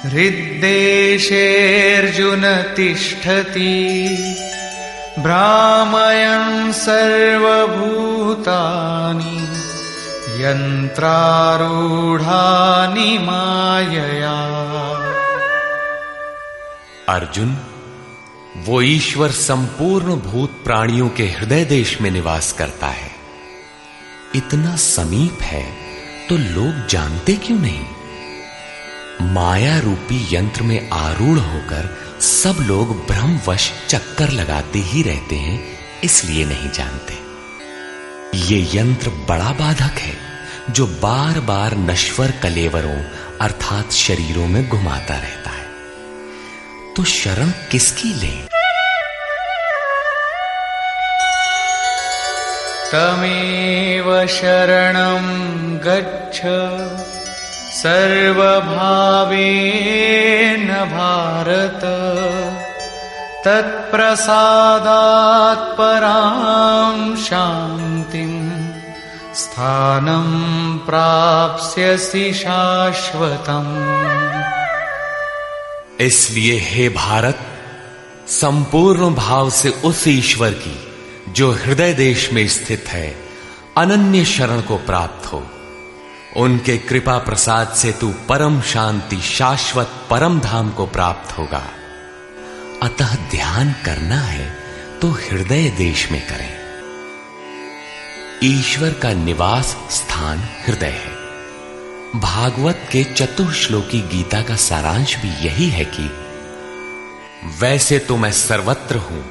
हृद्देशेऽर्जुन तिष्ठति भ्रामयन् सर्वभूतानि यन्त्रारूढानि मायया। अर्जुन, वो ईश्वर संपूर्ण भूत प्राणियों के हृदय देश में निवास करता है। इतना समीप है तो लोग जानते क्यों नहीं? माया रूपी यंत्र में आरूढ़ होकर सब लोग भ्रमवश चक्कर लगाते ही रहते हैं, इसलिए नहीं जानते। ये यंत्र बड़ा बाधक है जो बार बार नश्वर कलेवरों अर्थात शरीरों में घुमाता रहता है। तो शरण किसकी लें? तमेव शरणं गच्छ सर्वभावेन भारत, तत्प्रसादात् परां शान्तिं स्थानं प्राप्स्यसि शाश्वतम्। इसलिए हे भारत, संपूर्ण भाव से उस ईश्वर की जो हृदय देश में स्थित है अनन्य शरण को प्राप्त हो। उनके कृपा प्रसाद से तू परम शांति शाश्वत परम धाम को प्राप्त होगा। अतः ध्यान करना है तो हृदय देश में करें। ईश्वर का निवास स्थान हृदय है। भागवत के चतुश्लोकी गीता का सारांश भी यही है कि वैसे तो मैं सर्वत्र हूं,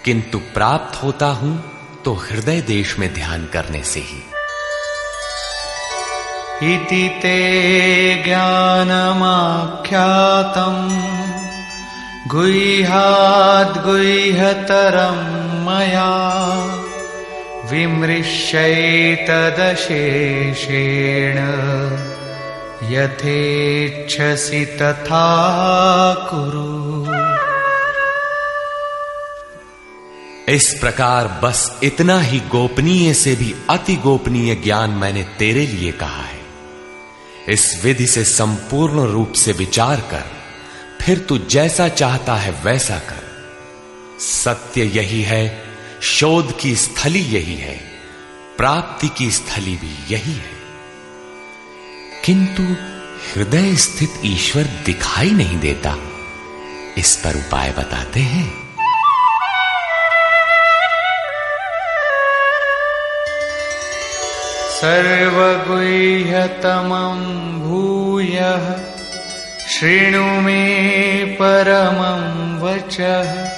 किंतु प्राप्त होता हूं तो हृदय देश में ध्यान करने से ही। इति ते ज्ञानमाख्यातम् गुह्याद्गुह्यतरं मया, विमृश्यैतदशेषेण यथेच्छसि तथा कुरु। इस प्रकार बस इतना ही गोपनीय से भी अति गोपनीय ज्ञान मैंने तेरे लिए कहा है। इस विधि से संपूर्ण रूप से विचार कर, फिर तू जैसा चाहता है वैसा कर। सत्य यही है, शोध की स्थली यही है, प्राप्ति की स्थली भी यही है। किंतु हृदय स्थित ईश्वर दिखाई नहीं देता, इस पर उपाय बताते हैं। सर्वगुह्यतमं भूयः शृणु मे परमं वचः,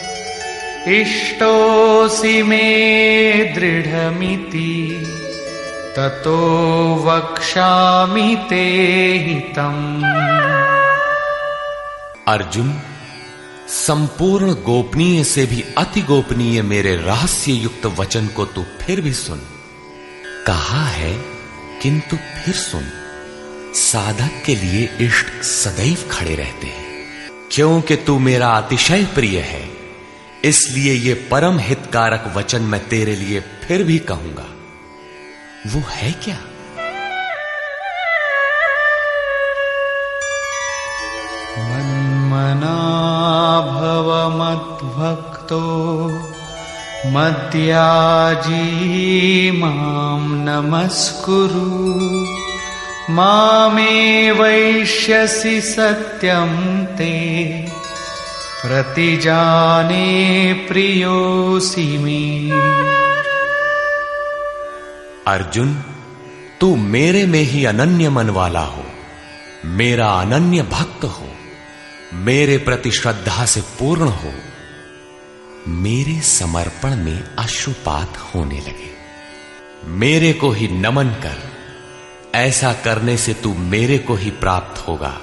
इष्टोऽसि मे दृढमिति ततो वक्ष्यामि ते हितम्। अर्जुन, संपूर्ण गोपनीय से भी अति गोपनीय मेरे रहस्य युक्त वचन को तू फिर भी सुन। कहा है किंतु फिर सुन। साधक के लिए इष्ट सदैव खड़े रहते हैं। क्योंकि तू मेरा अतिशय प्रिय है, इसलिए ये परम हितकारक वचन मैं तेरे लिए फिर भी कहूंगा। वो है क्या? मन्मना भव मद्भक्तो मद्याजी मां नमस्कुरु, मामे वैष्यसि सत्यं ते प्रतिजाने प्रियोऽसि मे। अर्जुन, तू मेरे में ही अनन्य मन वाला हो, मेरा अनन्य भक्त हो, मेरे प्रति श्रद्धा से पूर्ण हो, मेरे समर्पण में अश्रुपात होने लगे। मेरे को ही नमन कर। ऐसा करने से तू मेरे को ही प्राप्त होगा।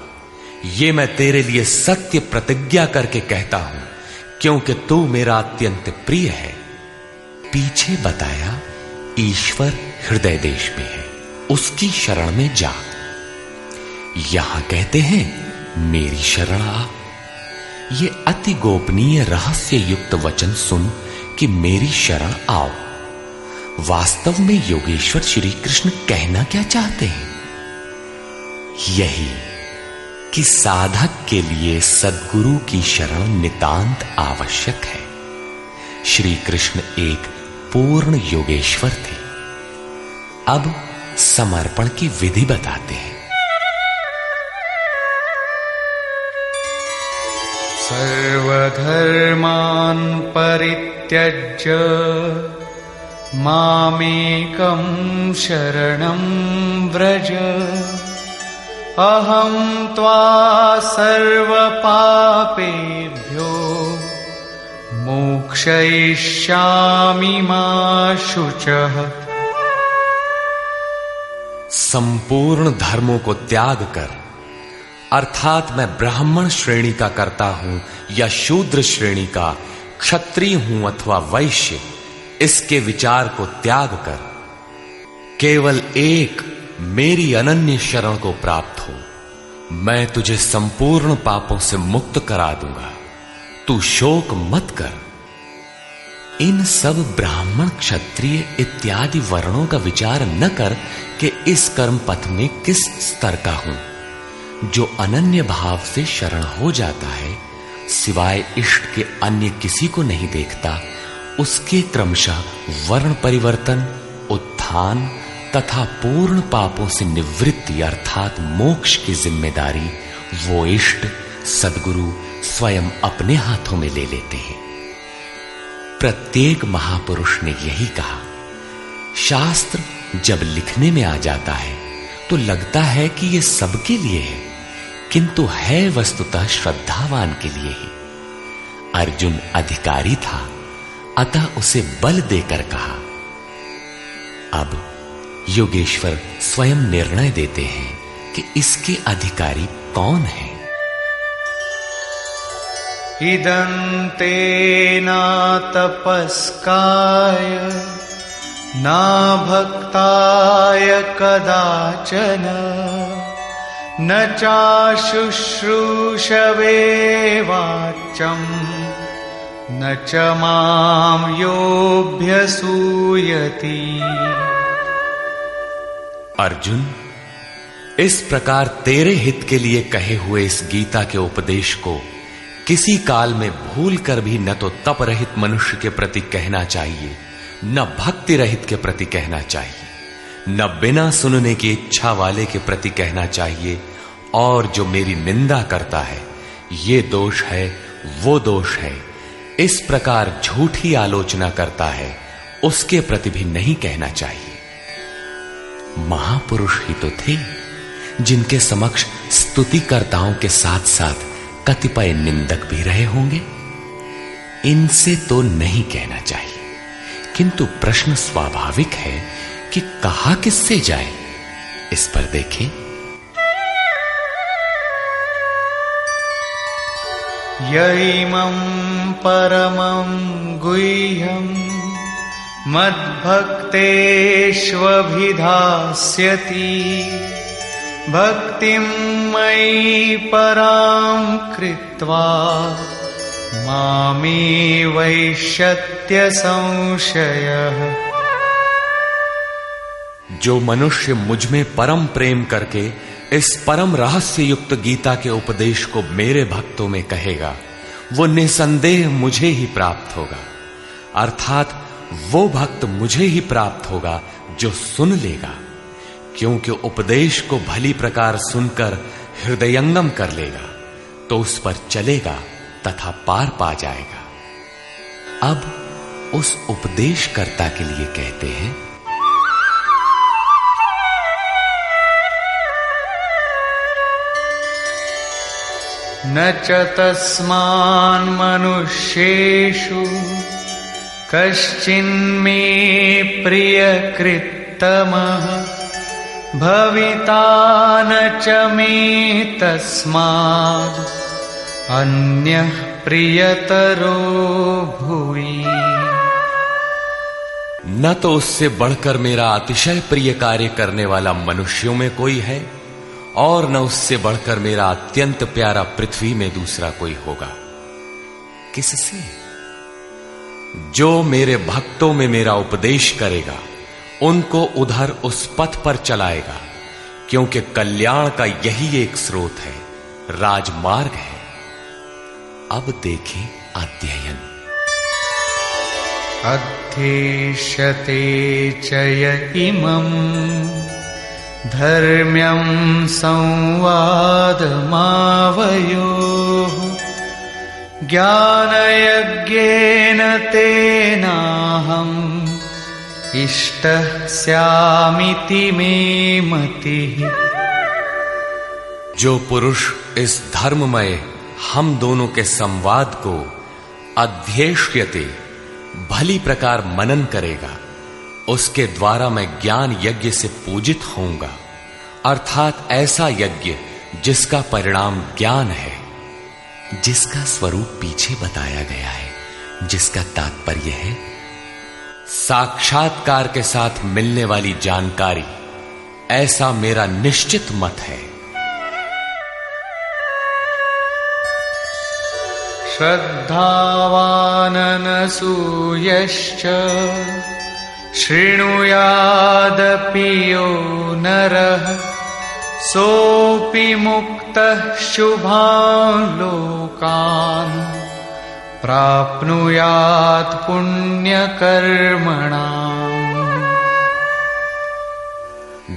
ये मैं तेरे लिए सत्य प्रतिज्ञा करके कहता हूं, क्योंकि तू मेरा अत्यंत प्रिय है। पीछे बताया ईश्वर हृदय देश में है, उसकी शरण में जा। यहां कहते हैं मेरी शरण आ। ये अति गोपनीय रहस्य युक्त वचन सुन कि मेरी शरण आओ। वास्तव में योगेश्वर श्री कृष्ण कहना क्या चाहते हैं? यही कि साधक के लिए सद्गुरु की शरण नितांत आवश्यक है। श्री कृष्ण एक पूर्ण योगेश्वर थे। अब समर्पण की विधि बताते हैं। सर्वधर्मान् परित्यज्य मामेकं शरणं व्रज अहं त्वा सर्वपापेभ्यो मोक्षयिष्यामि मा शुचः। संपूर्ण धर्मों को त्याग कर, अर्थात मैं ब्राह्मण श्रेणी का करता हूं या शूद्र श्रेणी का, क्षत्रिय हूं अथवा वैश्य, इसके विचार को त्याग कर केवल एक मेरी अनन्य शरण को प्राप्त हो। मैं तुझे संपूर्ण पापों से मुक्त करा दूंगा। तू शोक मत कर। इन सब ब्राह्मण क्षत्रिय इत्यादि वर्णों का विचार न कर कि इस कर्म पथ में किस स्तर का हूं। जो अनन्य भाव से शरण हो जाता है, सिवाय इष्ट के अन्य किसी को नहीं देखता, उसके क्रमशः वर्ण परिवर्तन, उत्थान तथा पूर्ण पापों से निवृत्ति अर्थात मोक्ष की जिम्मेदारी वो इष्ट सद्गुरु स्वयं अपने हाथों में ले लेते हैं। प्रत्येक महापुरुष ने यही कहा। शास्त्र जब लिखने में आ जाता है तो लगता है कि यह सबके लिए है, किंतु है वस्तुतः श्रद्धावान के लिए ही। अर्जुन अधिकारी था, अतः उसे बल देकर कहा। अब योगेश्वर स्वयं निर्णय देते हैं कि इसके अधिकारी कौन है। इदन्ते ना तपस्काय ना भक्ताय कदाचन न चाशुश्रूषवे वाच्यम् न च मां योऽभ्यसूयति। अर्जुन, इस प्रकार तेरे हित के लिए कहे हुए इस गीता के उपदेश को किसी काल में भूल कर भी न तो तप रहित मनुष्य के प्रति कहना चाहिए, न भक्ति रहित के प्रति कहना चाहिए, न बिना सुनने की इच्छा वाले के प्रति कहना चाहिए। और जो मेरी निंदा करता है, ये दोष है, वो दोष है, इस प्रकार झूठी आलोचना करता है, उसके प्रति भी नहीं कहना चाहिए। महापुरुष ही तो थे जिनके समक्ष स्तुतिकर्ताओं के साथ साथ कतिपय निंदक भी रहे होंगे। इनसे तो नहीं कहना चाहिए, किंतु प्रश्न स्वाभाविक है कि कहा किससे जाए। इस पर देखें। यैमं परमं गुह्यं मद्भक्तेष्वभिधास्यति भक्तिं मयि परां कृत्वा मामे वैष्यत्य संशयः। जो मनुष्य मुझ में परम प्रेम करके इस परम रहस्य युक्त गीता के उपदेश को मेरे भक्तों में कहेगा, वो निसंदेह मुझे ही प्राप्त होगा। अर्थात वो भक्त मुझे ही प्राप्त होगा जो सुन लेगा, क्योंकि उपदेश को भली प्रकार सुनकर हृदयंगम कर लेगा तो उस पर चलेगा तथा पार पा जाएगा। अब उस उपदेशकर्ता के लिए कहते हैं। न च तस्मान् मनुष्येषु कश्चिन्मे प्रियकृत्तमः भविता न च मे तस्माद् अन्यः प्रियतरो भुवि। न तो उससे बढ़कर मेरा अतिशय प्रिय कार्य करने वाला मनुष्यों में कोई है, और न उससे बढ़कर मेरा अत्यंत प्यारा पृथ्वी में दूसरा कोई होगा। किससे? जो मेरे भक्तों में मेरा उपदेश करेगा, उनको उधर उस पथ पर चलाएगा, क्योंकि कल्याण का यही एक स्रोत है, राजमार्ग है। अब देखें अध्ययन। अध्येष्यते च य इमम् धर्म्यं संवादमावयोः ज्ञानयज्ञेन तेनाहम् इष्टः स्यामिति मे मतिः। जो पुरुष इस धर्ममय हम दोनों के संवाद को अध्येष्यते भली प्रकार मनन करेगा, उसके द्वारा मैं ज्ञान यज्ञ से पूजित होऊंगा, अर्थात ऐसा यज्ञ जिसका परिणाम ज्ञान है, जिसका स्वरूप पीछे बताया गया है, जिसका तात्पर्य है साक्षात्कार के साथ मिलने वाली जानकारी। ऐसा मेरा निश्चित मत है। श्रद्धावाननसूयश्च शृणुयादपि यो नरः सोऽपि मुक्तः शुभान् लोकान् प्राप्नुयात् पुण्यकर्मणाम्।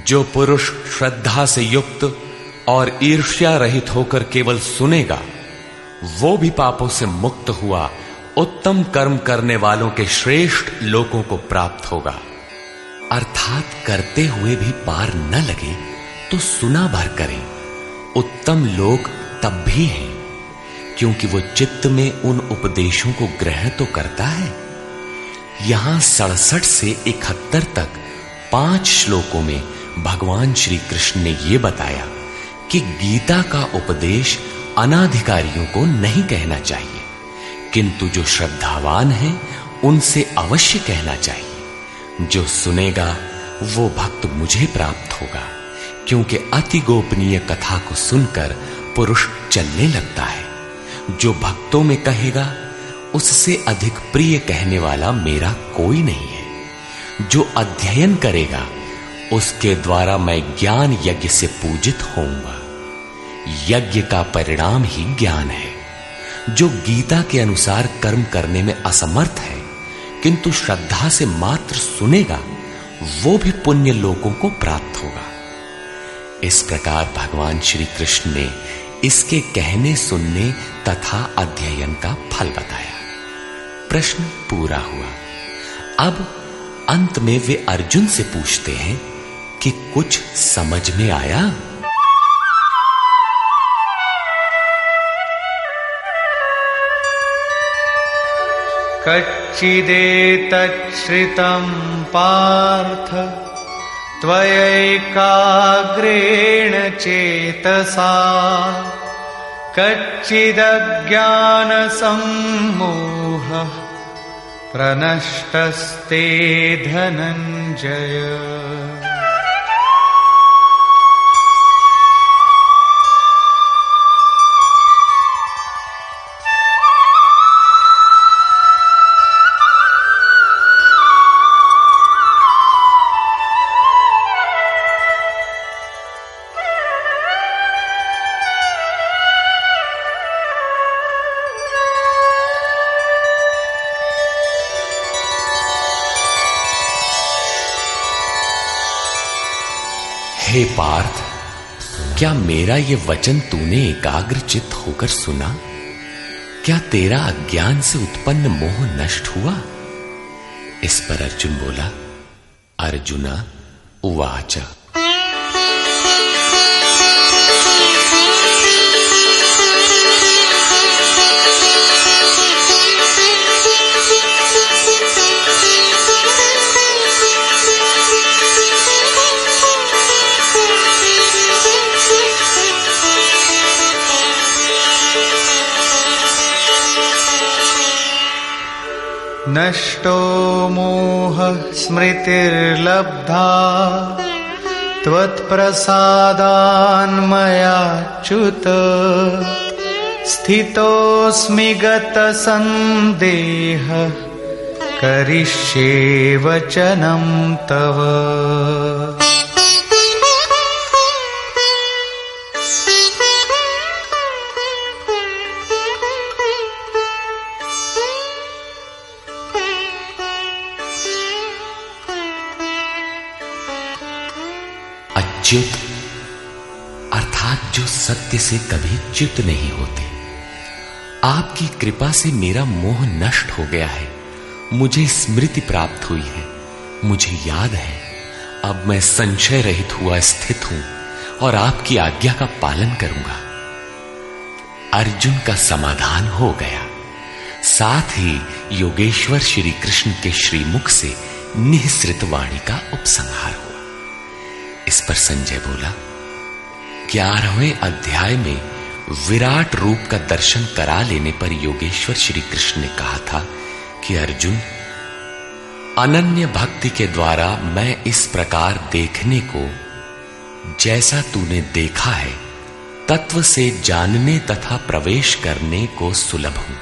जो पुरुष श्रद्धा से युक्त और ईर्ष्या रहित होकर केवल सुनेगा, वो भी पापों से मुक्त हुआ उत्तम कर्म करने वालों के श्रेष्ठ लोकों को प्राप्त होगा। अर्थात करते हुए भी पार न लगे तो सुना भर करें। उत्तम लोक तब भी हैं क्योंकि वो चित्त में उन उपदेशों को ग्रहण तो करता है। यहां 67 से 71 तक 5 श्लोकों में भगवान श्री कृष्ण ने यह बताया कि गीता का उपदेश अनाधिकारियों को नहीं कहना चाहिए, किंतु जो श्रद्धावान हैं उनसे अवश्य कहना चाहिए। जो सुनेगा वो भक्त मुझे प्राप्त होगा, क्योंकि अति गोपनीय कथा को सुनकर पुरुष चलने लगता है। जो भक्तों में कहेगा उससे अधिक प्रिय कहने वाला मेरा कोई नहीं है। जो अध्ययन करेगा उसके द्वारा मैं ज्ञान यज्ञ से पूजित होऊंगा। यज्ञ का परिणाम ही ज्ञान है। जो गीता के अनुसार कर्म करने में असमर्थ है किंतु श्रद्धा से मात्र सुनेगा, वो भी पुण्य लोकों को प्राप्त होगा। इस प्रकार भगवान श्री कृष्ण ने इसके कहने सुनने तथा अध्ययन का फल बताया। प्रश्न पूरा हुआ। अब अंत में वे अर्जुन से पूछते हैं कि कुछ समझ में आया? कच्चिदेतच्छ्रितं पार्थ त्वयैकाग्रेण चेतसा कच्चिदज्ञानसम्मोहः प्रनष्टस्ते धनञ्जय। हे पार्थ, क्या मेरा ये वचन तूने एकाग्र चित्त होकर सुना? क्या तेरा अज्ञान से उत्पन्न मोह नष्ट हुआ? इस पर अर्जुन बोला, अर्जुना उवाच नष्टो मोहः स्मृतिर्लब्धा त्वत्प्रसादान्मयाच्युत स्थितोऽस्मि गतसन्देहः करिष्ये वचनं तव। च्युत अर्थात जो सत्य से कभी च्युत नहीं होते। आपकी कृपा से मेरा मोह नष्ट हो गया है, मुझे स्मृति प्राप्त हुई है, मुझे याद है, अब मैं संशय रहित हुआ स्थित हूं और आपकी आज्ञा का पालन करूंगा। अर्जुन का समाधान हो गया। साथ ही योगेश्वर श्री कृष्ण के श्रीमुख से निःसृत वाणी का उपसंहार हुआ। इस पर संजय बोला, 11वें अध्याय में विराट रूप का दर्शन करा लेने पर योगेश्वर श्री कृष्ण ने कहा था कि अर्जुन, अनन्य भक्ति के द्वारा मैं इस प्रकार देखने को, जैसा तूने देखा है, तत्व से जानने तथा प्रवेश करने को सुलभ हूं।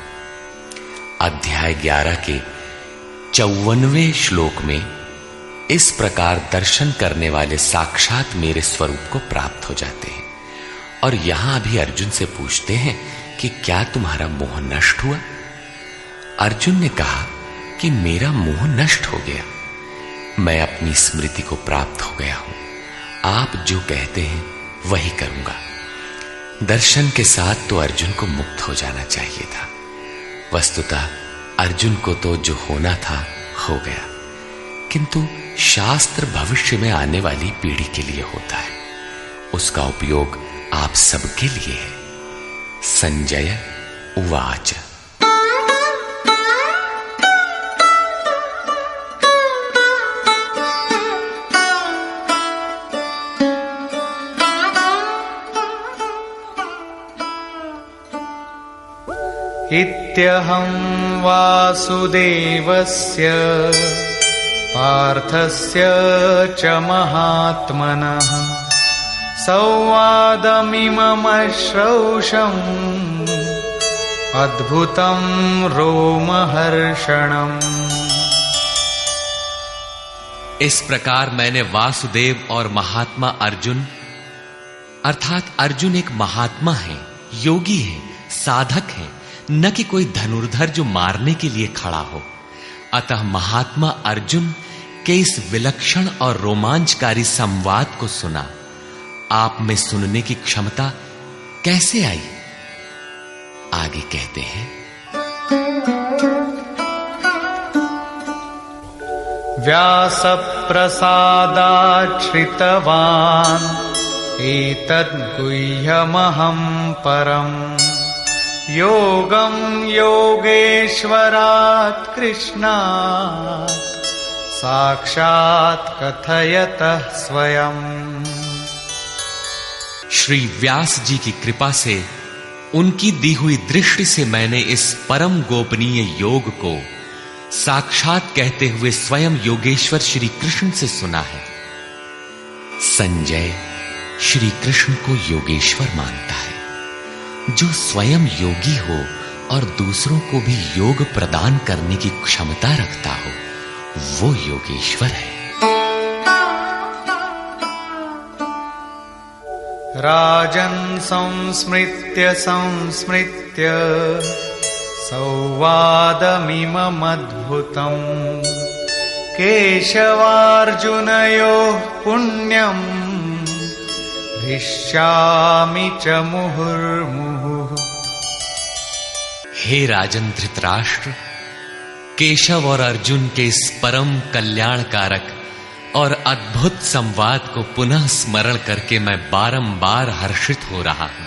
अध्याय 11 के 54वें श्लोक में इस प्रकार दर्शन करने वाले साक्षात मेरे स्वरूप को प्राप्त हो जाते हैं। और यहां भी अर्जुन से पूछते हैं कि क्या तुम्हारा मोह नष्ट हुआ? अर्जुन ने कहा कि मेरा मोह नष्ट हो गया, मैं अपनी स्मृति को प्राप्त हो गया हूं। आप जो कहते हैं वही करूंगा। दर्शन के साथ तो अर्जुन को मुक्त हो जाना चाहिए था। वस्तुतः अर्जुन को तो जो होना था हो गया, किंतु शास्त्र भविष्य में आने वाली पीढ़ी के लिए होता है, उसका उपयोग आप सबके लिए है। संजय उवाच। इत्यहं वासुदेवस्य पार्थस्य च महात्मनः संवादमिममश्रौषम् अद्भुतं रोमहर्षणम्। इस प्रकार मैंने वासुदेव और महात्मा अर्जुन, अर्थात अर्जुन एक महात्मा है, योगी है, साधक है, न कि कोई धनुर्धर जो मारने के लिए खड़ा हो। अतः महात्मा अर्जुन के इस विलक्षण और रोमांचकारी संवाद को सुना। आप में सुनने की क्षमता कैसे आई? आगे कहते हैं, व्यासप्रसादाच्छ्रितवान् एतद्गुह्यमहं परम् योगं योगेश्वरात् कृष्णात् साक्षात् कथयतः स्वयं। श्री व्यास जी की कृपा से, उनकी दी हुई दृष्टि से मैंने इस परम गोपनीय योग को साक्षात कहते हुए स्वयं योगेश्वर श्री कृष्ण से सुना है। संजय श्री कृष्ण को योगेश्वर मानता है। जो स्वयं योगी हो और दूसरों को भी योग प्रदान करने की क्षमता रखता हो, वो योगेश्वर है। राजन् संस्मृत्य संस्मृत्य संवादमिममद्भुतम् केशवार्जुनयोः पुण्यम् हृष्यामि च मुहुर्मुहुः। हे राजन धृतराष्ट्र, केशव और अर्जुन के इस परम कल्याणकारक और अद्भुत संवाद को पुनः स्मरण करके मैं बारंबार हर्षित हो रहा हूं।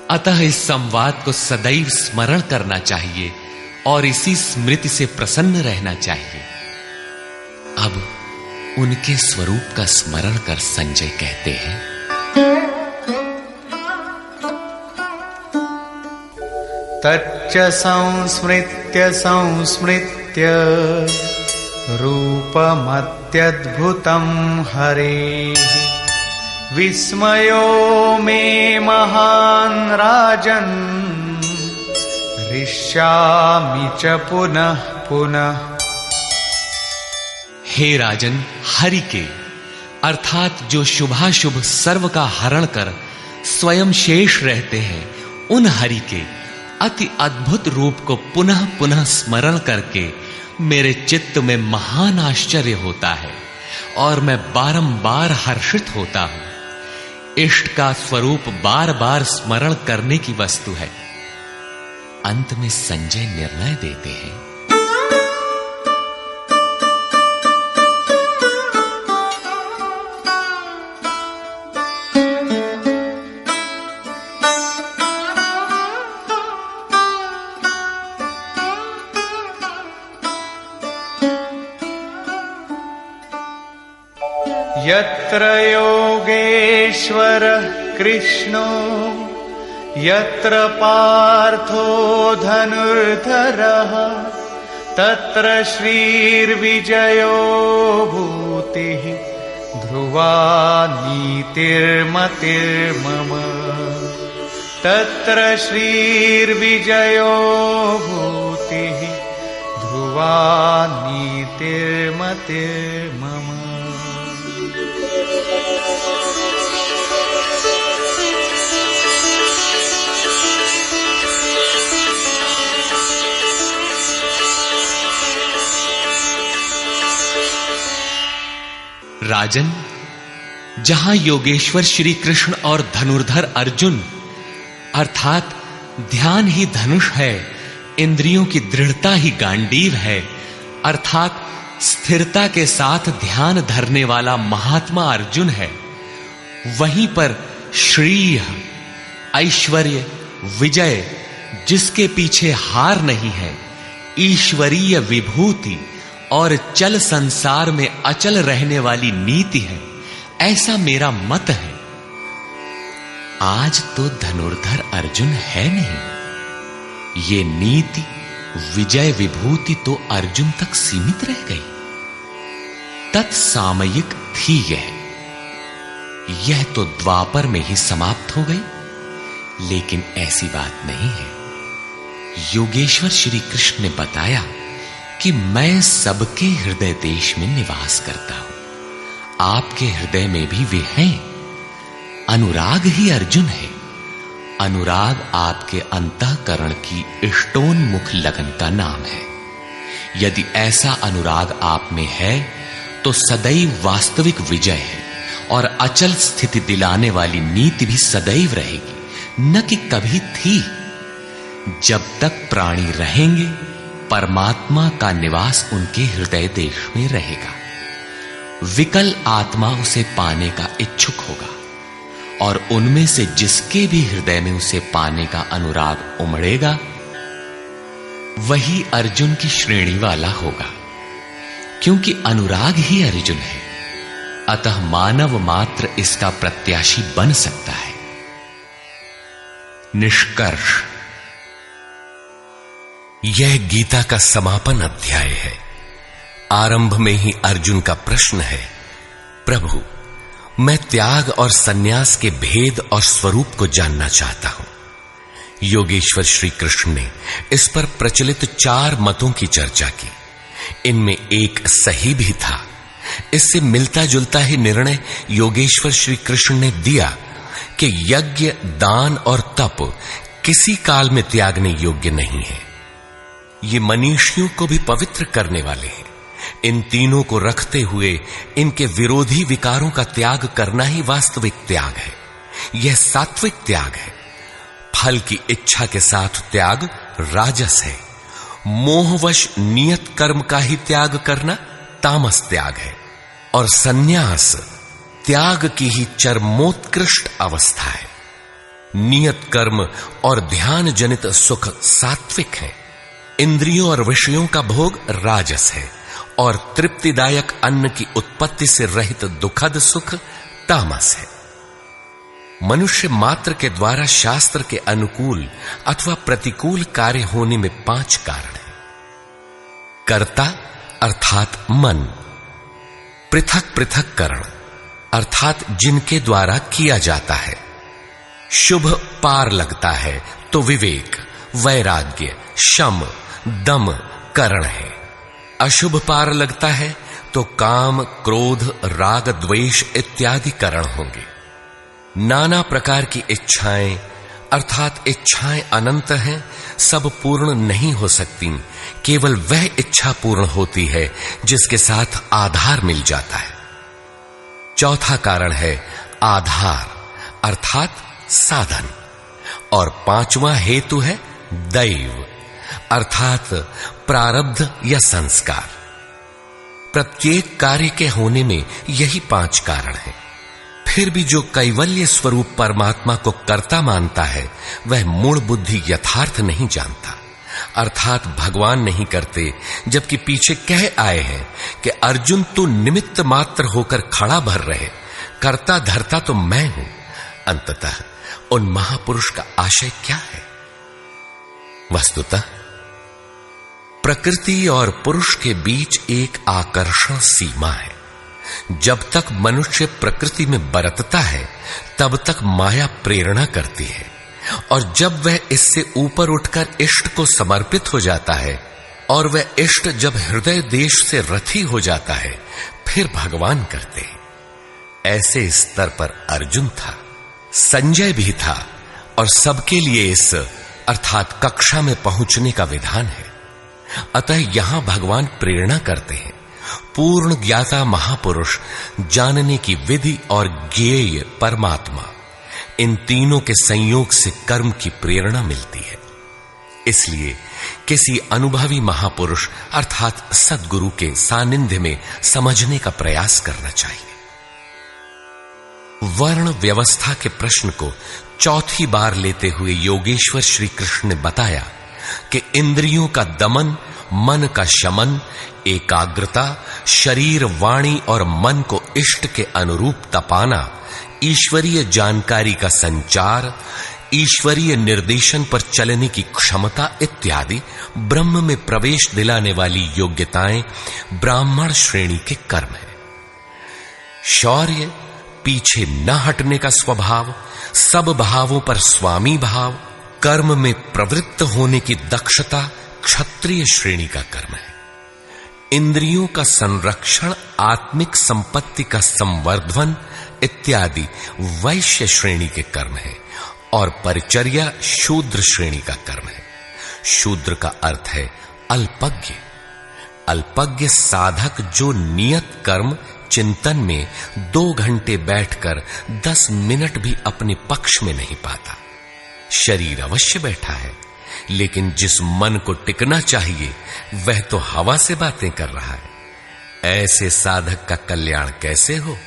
अतः इस संवाद को सदैव स्मरण करना चाहिए और इसी स्मृति से प्रसन्न रहना चाहिए। अब उनके स्वरूप का स्मरण कर संजय कहते हैं, तच्च संस्मृत्य संस्मृत्य रूपमत्यद्भुतं हरेः विस्मयो मे महान् राजन् हृष्यामि च पुनः पुनः। हे राजन, हरि के अर्थात जो शुभाशुभ सर्व का हरण कर स्वयं शेष रहते हैं, उन हरि के अति अद्भुत रूप को पुनः पुनः स्मरण करके मेरे चित्त में महान आश्चर्य होता है और मैं बारंबार हर्षित होता हूं। इष्ट का स्वरूप बार बार स्मरण करने की वस्तु है। अंत में संजय निर्णय देते हैं, यत्र योगेश्वरः कृष्णो यत्र पार्थो धनुर्धरः तत्र श्रीर्विजयो भूतिः ध्रुवा नीतिर्मतिर्मम। तत्र श्रीर्विजयो भूतिः ध्रुवा नीतिर्मतिर्मम। राजन, जहां योगेश्वर श्री कृष्ण और धनुर्धर अर्जुन अर्थात ध्यान ही धनुष है, इंद्रियों की दृढ़ता ही गांडीव है, अर्थात स्थिरता के साथ ध्यान धरने वाला महात्मा अर्जुन है, वहीं पर श्री ऐश्वर्य विजय जिसके पीछे हार नहीं है, ईश्वरीय विभूति और चल संसार में अचल रहने वाली नीति है, ऐसा मेरा मत है। आज तो धनुर्धर अर्जुन है नहीं, ये नीति विजय विभूति तो अर्जुन तक सीमित रह गई, तत्सामयिक थी यह तो द्वापर में ही समाप्त हो गई। लेकिन ऐसी बात नहीं है। योगेश्वर श्री कृष्ण ने बताया कि मैं सबके हृदय देश में निवास करता हूं, आपके हृदय में भी वे हैं। अनुराग ही अर्जुन है। अनुराग आपके अंतःकरण की इष्टोन्मुख लगन का नाम है। यदि ऐसा अनुराग आप में है तो सदैव वास्तविक विजय है और अचल स्थिति दिलाने वाली नीति भी सदैव रहेगी, न कि कभी थी। जब तक प्राणी रहेंगे परमात्मा का निवास उनके हृदय देश में रहेगा। विकल आत्मा उसे पाने का इच्छुक होगा और उनमें से जिसके भी हृदय में उसे पाने का अनुराग उमड़ेगा वही अर्जुन की श्रेणी वाला होगा, क्योंकि अनुराग ही अर्जुन है। अतः मानव मात्र इसका प्रत्याशी बन सकता है। निष्कर्ष, यह गीता का समापन अध्याय है। आरंभ में ही अर्जुन का प्रश्न है, प्रभु मैं त्याग और सन्यास के भेद और स्वरूप को जानना चाहता हूं। योगेश्वर श्री कृष्ण ने इस पर प्रचलित 4 मतों की चर्चा की। इनमें एक सही भी था। इससे मिलता जुलता ही निर्णय योगेश्वर श्री कृष्ण ने दिया कि यज्ञ, दान और तप किसी काल में त्यागने योग्य नहीं है। ये मनीषियों को भी पवित्र करने वाले हैं। इन तीनों को रखते हुए इनके विरोधी विकारों का त्याग करना ही वास्तविक त्याग है। यह सात्विक त्याग है। फल की इच्छा के साथ त्याग राजस है। मोहवश नियत कर्म का ही त्याग करना तामस त्याग है। और सन्यास त्याग की ही चरमोत्कृष्ट अवस्था है। नियत कर्म और ध्यान जनित सुख सात्विक है। इंद्रियों और विषयों का भोग राजस है और तृप्तिदायक अन्न की उत्पत्ति से रहित दुखद सुख तामस है। मनुष्य मात्र के द्वारा शास्त्र के अनुकूल अथवा प्रतिकूल कार्य होने में 5 कारण हैं। कर्ता अर्थात मन, पृथक पृथक करण अर्थात जिनके द्वारा किया जाता है। शुभ पार लगता है तो विवेक, वैराग्य, शम, दम करण है। अशुभ पार लगता है तो काम, क्रोध, राग, द्वेष इत्यादि करण होंगे। नाना प्रकार की इच्छाएं अर्थात इच्छाएं अनंत हैं, सब पूर्ण नहीं हो सकती। केवल वह इच्छा पूर्ण होती है जिसके साथ आधार मिल जाता है। चौथा कारण है आधार अर्थात साधन। और 5वां हेतु है दैव अर्थात प्रारब्ध या संस्कार। प्रत्येक कार्य के होने में यही 5 कारण हैं। फिर भी जो कैवल्य स्वरूप परमात्मा को कर्ता मानता है वह मूल बुद्धि यथार्थ नहीं जानता। अर्थात भगवान नहीं करते, जबकि पीछे कह आए हैं कि अर्जुन तू निमित्त मात्र होकर खड़ा भर रहे, कर्ता धर्ता तो मैं हूं। अंततः उन महापुरुष का आशय क्या है? वस्तुतः प्रकृति और पुरुष के बीच एक आकर्षण सीमा है। जब तक मनुष्य प्रकृति में बरतता है तब तक माया प्रेरणा करती है, और जब वह इससे ऊपर उठकर इष्ट को समर्पित हो जाता है और वह इष्ट जब हृदय देश से रथी हो जाता है फिर भगवान करते हैं। ऐसे स्तर पर अर्जुन था, संजय भी था, और सबके लिए इस अर्थात कक्षा में पहुंचने का विधान है। अतः यहां भगवान प्रेरणा करते हैं। पूर्ण ज्ञाता महापुरुष, जानने की विधि और ज्ञेय परमात्मा, इन तीनों के संयोग से कर्म की प्रेरणा मिलती है। इसलिए किसी अनुभवी महापुरुष अर्थात सद्गुरु के सानिध्य में समझने का प्रयास करना चाहिए। वर्ण व्यवस्था के प्रश्न को चौथी बार लेते हुए योगेश्वर श्री कृष्ण ने बताया कि इंद्रियों का दमन, मन का शमन, एकाग्रता, शरीर, वाणी और मन को इष्ट के अनुरूप तपाना, ईश्वरीय जानकारी का संचार, ईश्वरीय निर्देशन पर चलने की क्षमता इत्यादि ब्रह्म में प्रवेश दिलाने वाली योग्यताएं ब्राह्मण श्रेणी के कर्म है। शौर्य, पीछे न हटने का स्वभाव, सब भावों पर स्वामी भाव, कर्म में प्रवृत्त होने की दक्षता क्षत्रिय श्रेणी का कर्म है। इंद्रियों का संरक्षण, आत्मिक संपत्ति का संवर्धन इत्यादि वैश्य श्रेणी के कर्म है, और परिचर्या शूद्र श्रेणी का कर्म है। शूद्र का अर्थ है अल्पज्ञ। अल्पज्ञ साधक जो नियत कर्म चिंतन में 2 घंटे बैठकर 10 मिनट भी अपने पक्ष में नहीं पाता। शरीर अवश्य बैठा है, लेकिन जिस मन को टिकना चाहिए वह तो हवा से बातें कर रहा है। ऐसे साधक का कल्याण कैसे हो?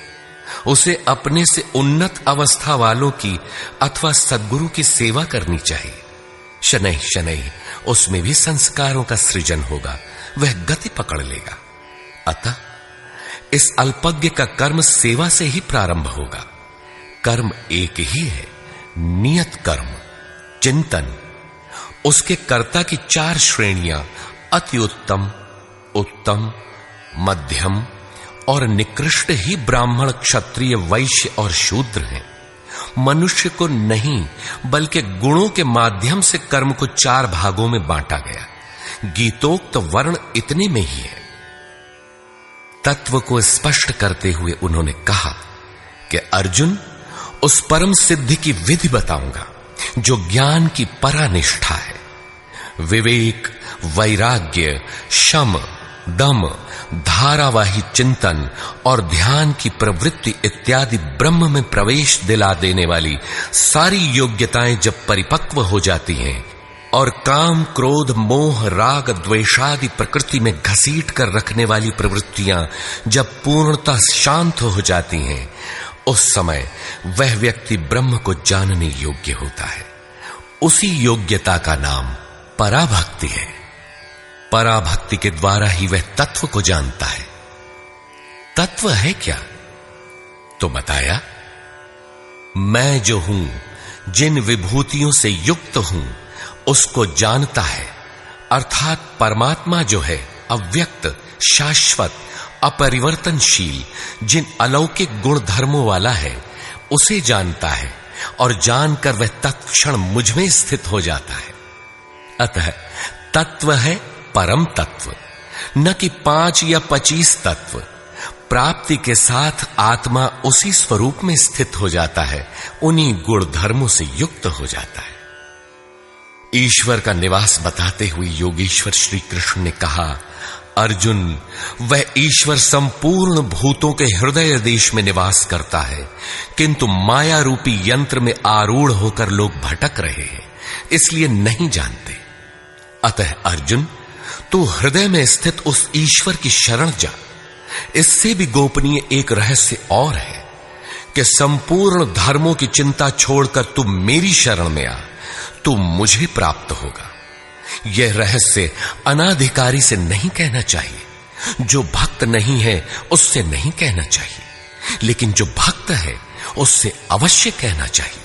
उसे अपने से उन्नत अवस्था वालों की अथवा सद्गुरु की सेवा करनी चाहिए। शनैः शनैः उसमें भी संस्कारों का सृजन होगा, वह गति पकड़ लेगा। अतः इस अल्पज्ञ का कर्म सेवा से ही प्रारंभ होगा। कर्म एक ही है, नियत कर्म, चिंतन। उसके कर्ता की 4 श्रेणियां अति उत्तम, उत्तम, मध्यम और निकृष्ट ही ब्राह्मण, क्षत्रिय, वैश्य और शूद्र हैं। मनुष्य को नहीं बल्कि गुणों के माध्यम से कर्म को 4 भागों में बांटा गया। गीतोक्त वर्ण इतने में ही है। तत्व को स्पष्ट करते हुए उन्होंने कहा कि अर्जुन, उस परम सिद्धि की विधि बताऊंगा जो ज्ञान की परानिष्ठा है। विवेक, वैराग्य, शम, दम, धारावाही चिंतन और ध्यान की प्रवृत्ति इत्यादि ब्रह्म में प्रवेश दिला देने वाली सारी योग्यताएं जब परिपक्व हो जाती हैं और काम, क्रोध, मोह, राग, द्वेषादि प्रकृति में घसीट कर रखने वाली प्रवृत्तियां जब पूर्णतः शांत हो जाती हैं, उस समय वह व्यक्ति ब्रह्म को जानने योग्य होता है। उसी योग्यता का नाम पराभक्ति है। पराभक्ति के द्वारा ही वह तत्व को जानता है। तत्व है क्या? तो बताया, मैं जो हूं, जिन विभूतियों से युक्त हूं, उसको जानता है। अर्थात परमात्मा जो है अव्यक्त, शाश्वत, अपरिवर्तनशील, जिन अलौकिक गुण धर्मों वाला है, उसे जानता है, और जानकर वह तत्क्षण मुझ में स्थित हो जाता है। अतः तत्व है परम तत्व, न कि 5 या 25 तत्व। प्राप्ति के साथ आत्मा उसी स्वरूप में स्थित हो जाता है, उन्हीं गुण धर्मों से युक्त हो जाता है। ईश्वर का निवास बताते हुए योगेश्वर श्री कृष्ण ने कहा, अर्जुन, वह ईश्वर संपूर्ण भूतों के हृदय देश में निवास करता है, किंतु माया रूपी यंत्र में आरूढ़ होकर लोग भटक रहे हैं, इसलिए नहीं जानते। अतः अर्जुन, तू हृदय में स्थित उस ईश्वर की शरण जा। इससे भी गोपनीय एक रहस्य और है कि संपूर्ण धर्मों की चिंता छोड़कर तू मेरी शरण में आ, तू मुझे प्राप्त होगा। यह रहस्य अनाधिकारी से नहीं कहना चाहिए, जो भक्त नहीं है उससे नहीं कहना चाहिए, लेकिन जो भक्त है उससे अवश्य कहना चाहिए।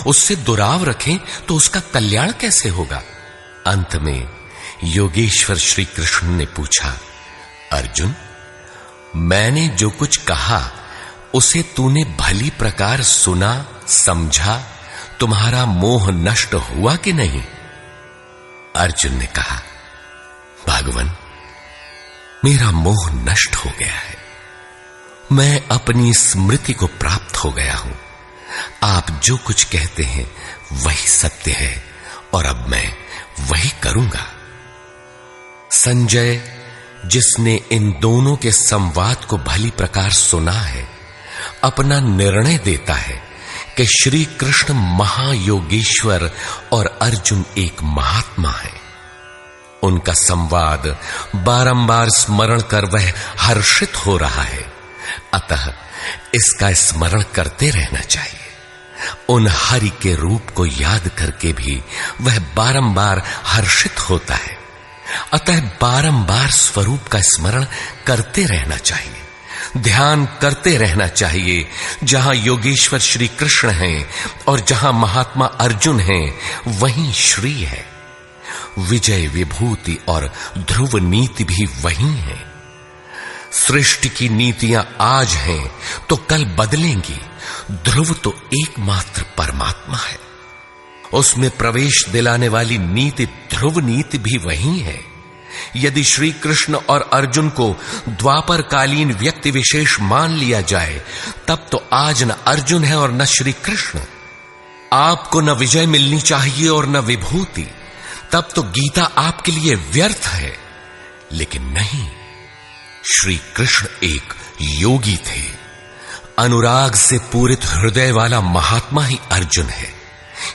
उससे दुराव रखें तो उसका कल्याण कैसे होगा? अंत में योगेश्वर श्री कृष्ण ने पूछा, अर्जुन, मैंने जो कुछ कहा उसे तूने भली प्रकार सुना, समझा, तुम्हारा मोह नष्ट हुआ कि नहीं? अर्जुन ने कहा, भगवन, मेरा मोह नष्ट हो गया है। मैं अपनी स्मृति को प्राप्त हो गया हूं। आप जो कुछ कहते हैं वही सत्य है और अब मैं वही करूंगा। संजय, जिसने इन दोनों के संवाद को भली प्रकार सुना है, अपना निर्णय देता है कि श्री कृष्ण महायोगेश्वर और अर्जुन एक महात्मा है। उनका संवाद बारंबार स्मरण कर वह हर्षित हो रहा है, अतः इसका स्मरण करते रहना चाहिए। उन हरि के रूप को याद करके भी वह बारंबार हर्षित होता है, अतः बारंबार स्वरूप का स्मरण करते रहना चाहिए। ध्यान करते रहना चाहिए। जहां योगेश्वर श्री कृष्ण हैं और जहां महात्मा अर्जुन हैं, वहीं श्री है। विजय, विभूति और ध्रुव नीति भी वही है। सृष्टि की नीतियां आज हैं तो कल बदलेंगी। ध्रुव तो एकमात्र परमात्मा है। उसमें प्रवेश दिलाने वाली नीति ध्रुव नीति भी वही है। यदि श्री कृष्ण और अर्जुन को द्वापर कालीन व्यक्ति विशेष मान लिया जाए, तब तो आज न अर्जुन है और न श्री कृष्ण। आपको न विजय मिलनी चाहिए और न विभूति, तब तो गीता आपके लिए व्यर्थ है। लेकिन नहीं, श्री कृष्ण एक योगी थे। अनुराग से पूरित हृदय वाला महात्मा ही अर्जुन है।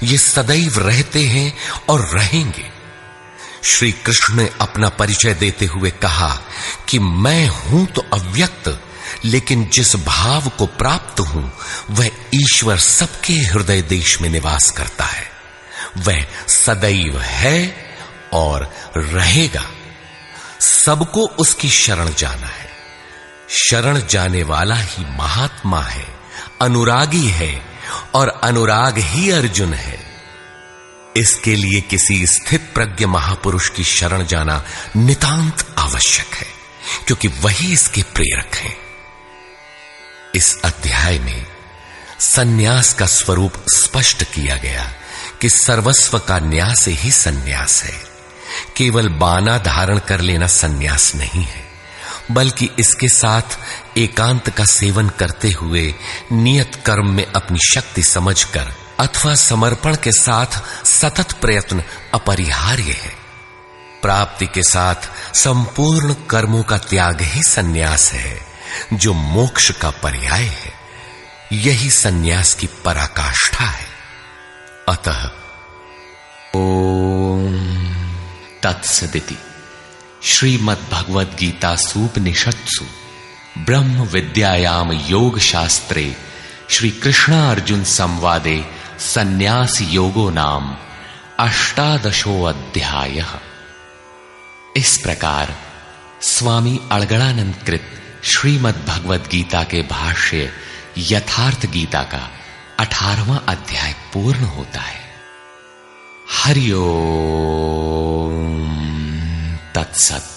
ये सदैव रहते हैं और रहेंगे। श्री कृष्ण ने अपना परिचय देते हुए कहा कि मैं हूं तो अव्यक्त, लेकिन जिस भाव को प्राप्त हूं वह ईश्वर सबके हृदय देश में निवास करता है। वह सदैव है और रहेगा। सबको उसकी शरण जाना है। शरण जाने वाला ही महात्मा है, अनुरागी है, और अनुराग ही अर्जुन है। इसके लिए किसी स्थित प्रज्ञ महापुरुष की शरण जाना नितांत आवश्यक है, क्योंकि वही इसके प्रेरक हैं। इस अध्याय में सन्यास का स्वरूप स्पष्ट किया गया कि सर्वस्व का न्यास ही सन्यास है। केवल बाना धारण कर लेना सन्यास नहीं है, बल्कि इसके साथ एकांत का सेवन करते हुए नियत कर्म में अपनी शक्ति समझकर अथवा समर्पण के साथ सतत प्रयत्न अपरिहार्य है। प्राप्ति के साथ संपूर्ण कर्मों का त्याग ही सन्यास है, जो मोक्ष का पर्याय है। यही सन्यास की पराकाष्ठा है। अतः ओम तत्सदिति श्रीमद्भगवद्गीतासूपनिषत्सु ब्रह्म विद्यायाम योग शास्त्रे श्री कृष्ण अर्जुन संवादे सन्यास योगो नाम 18 अध्यायः। इस प्रकार स्वामी अड़गड़ानंद कृत श्रीमद्भगवद्गीता के भाष्य यथार्थ गीता का 18वां अध्याय पूर्ण होता है। हरि ओम तत्सत।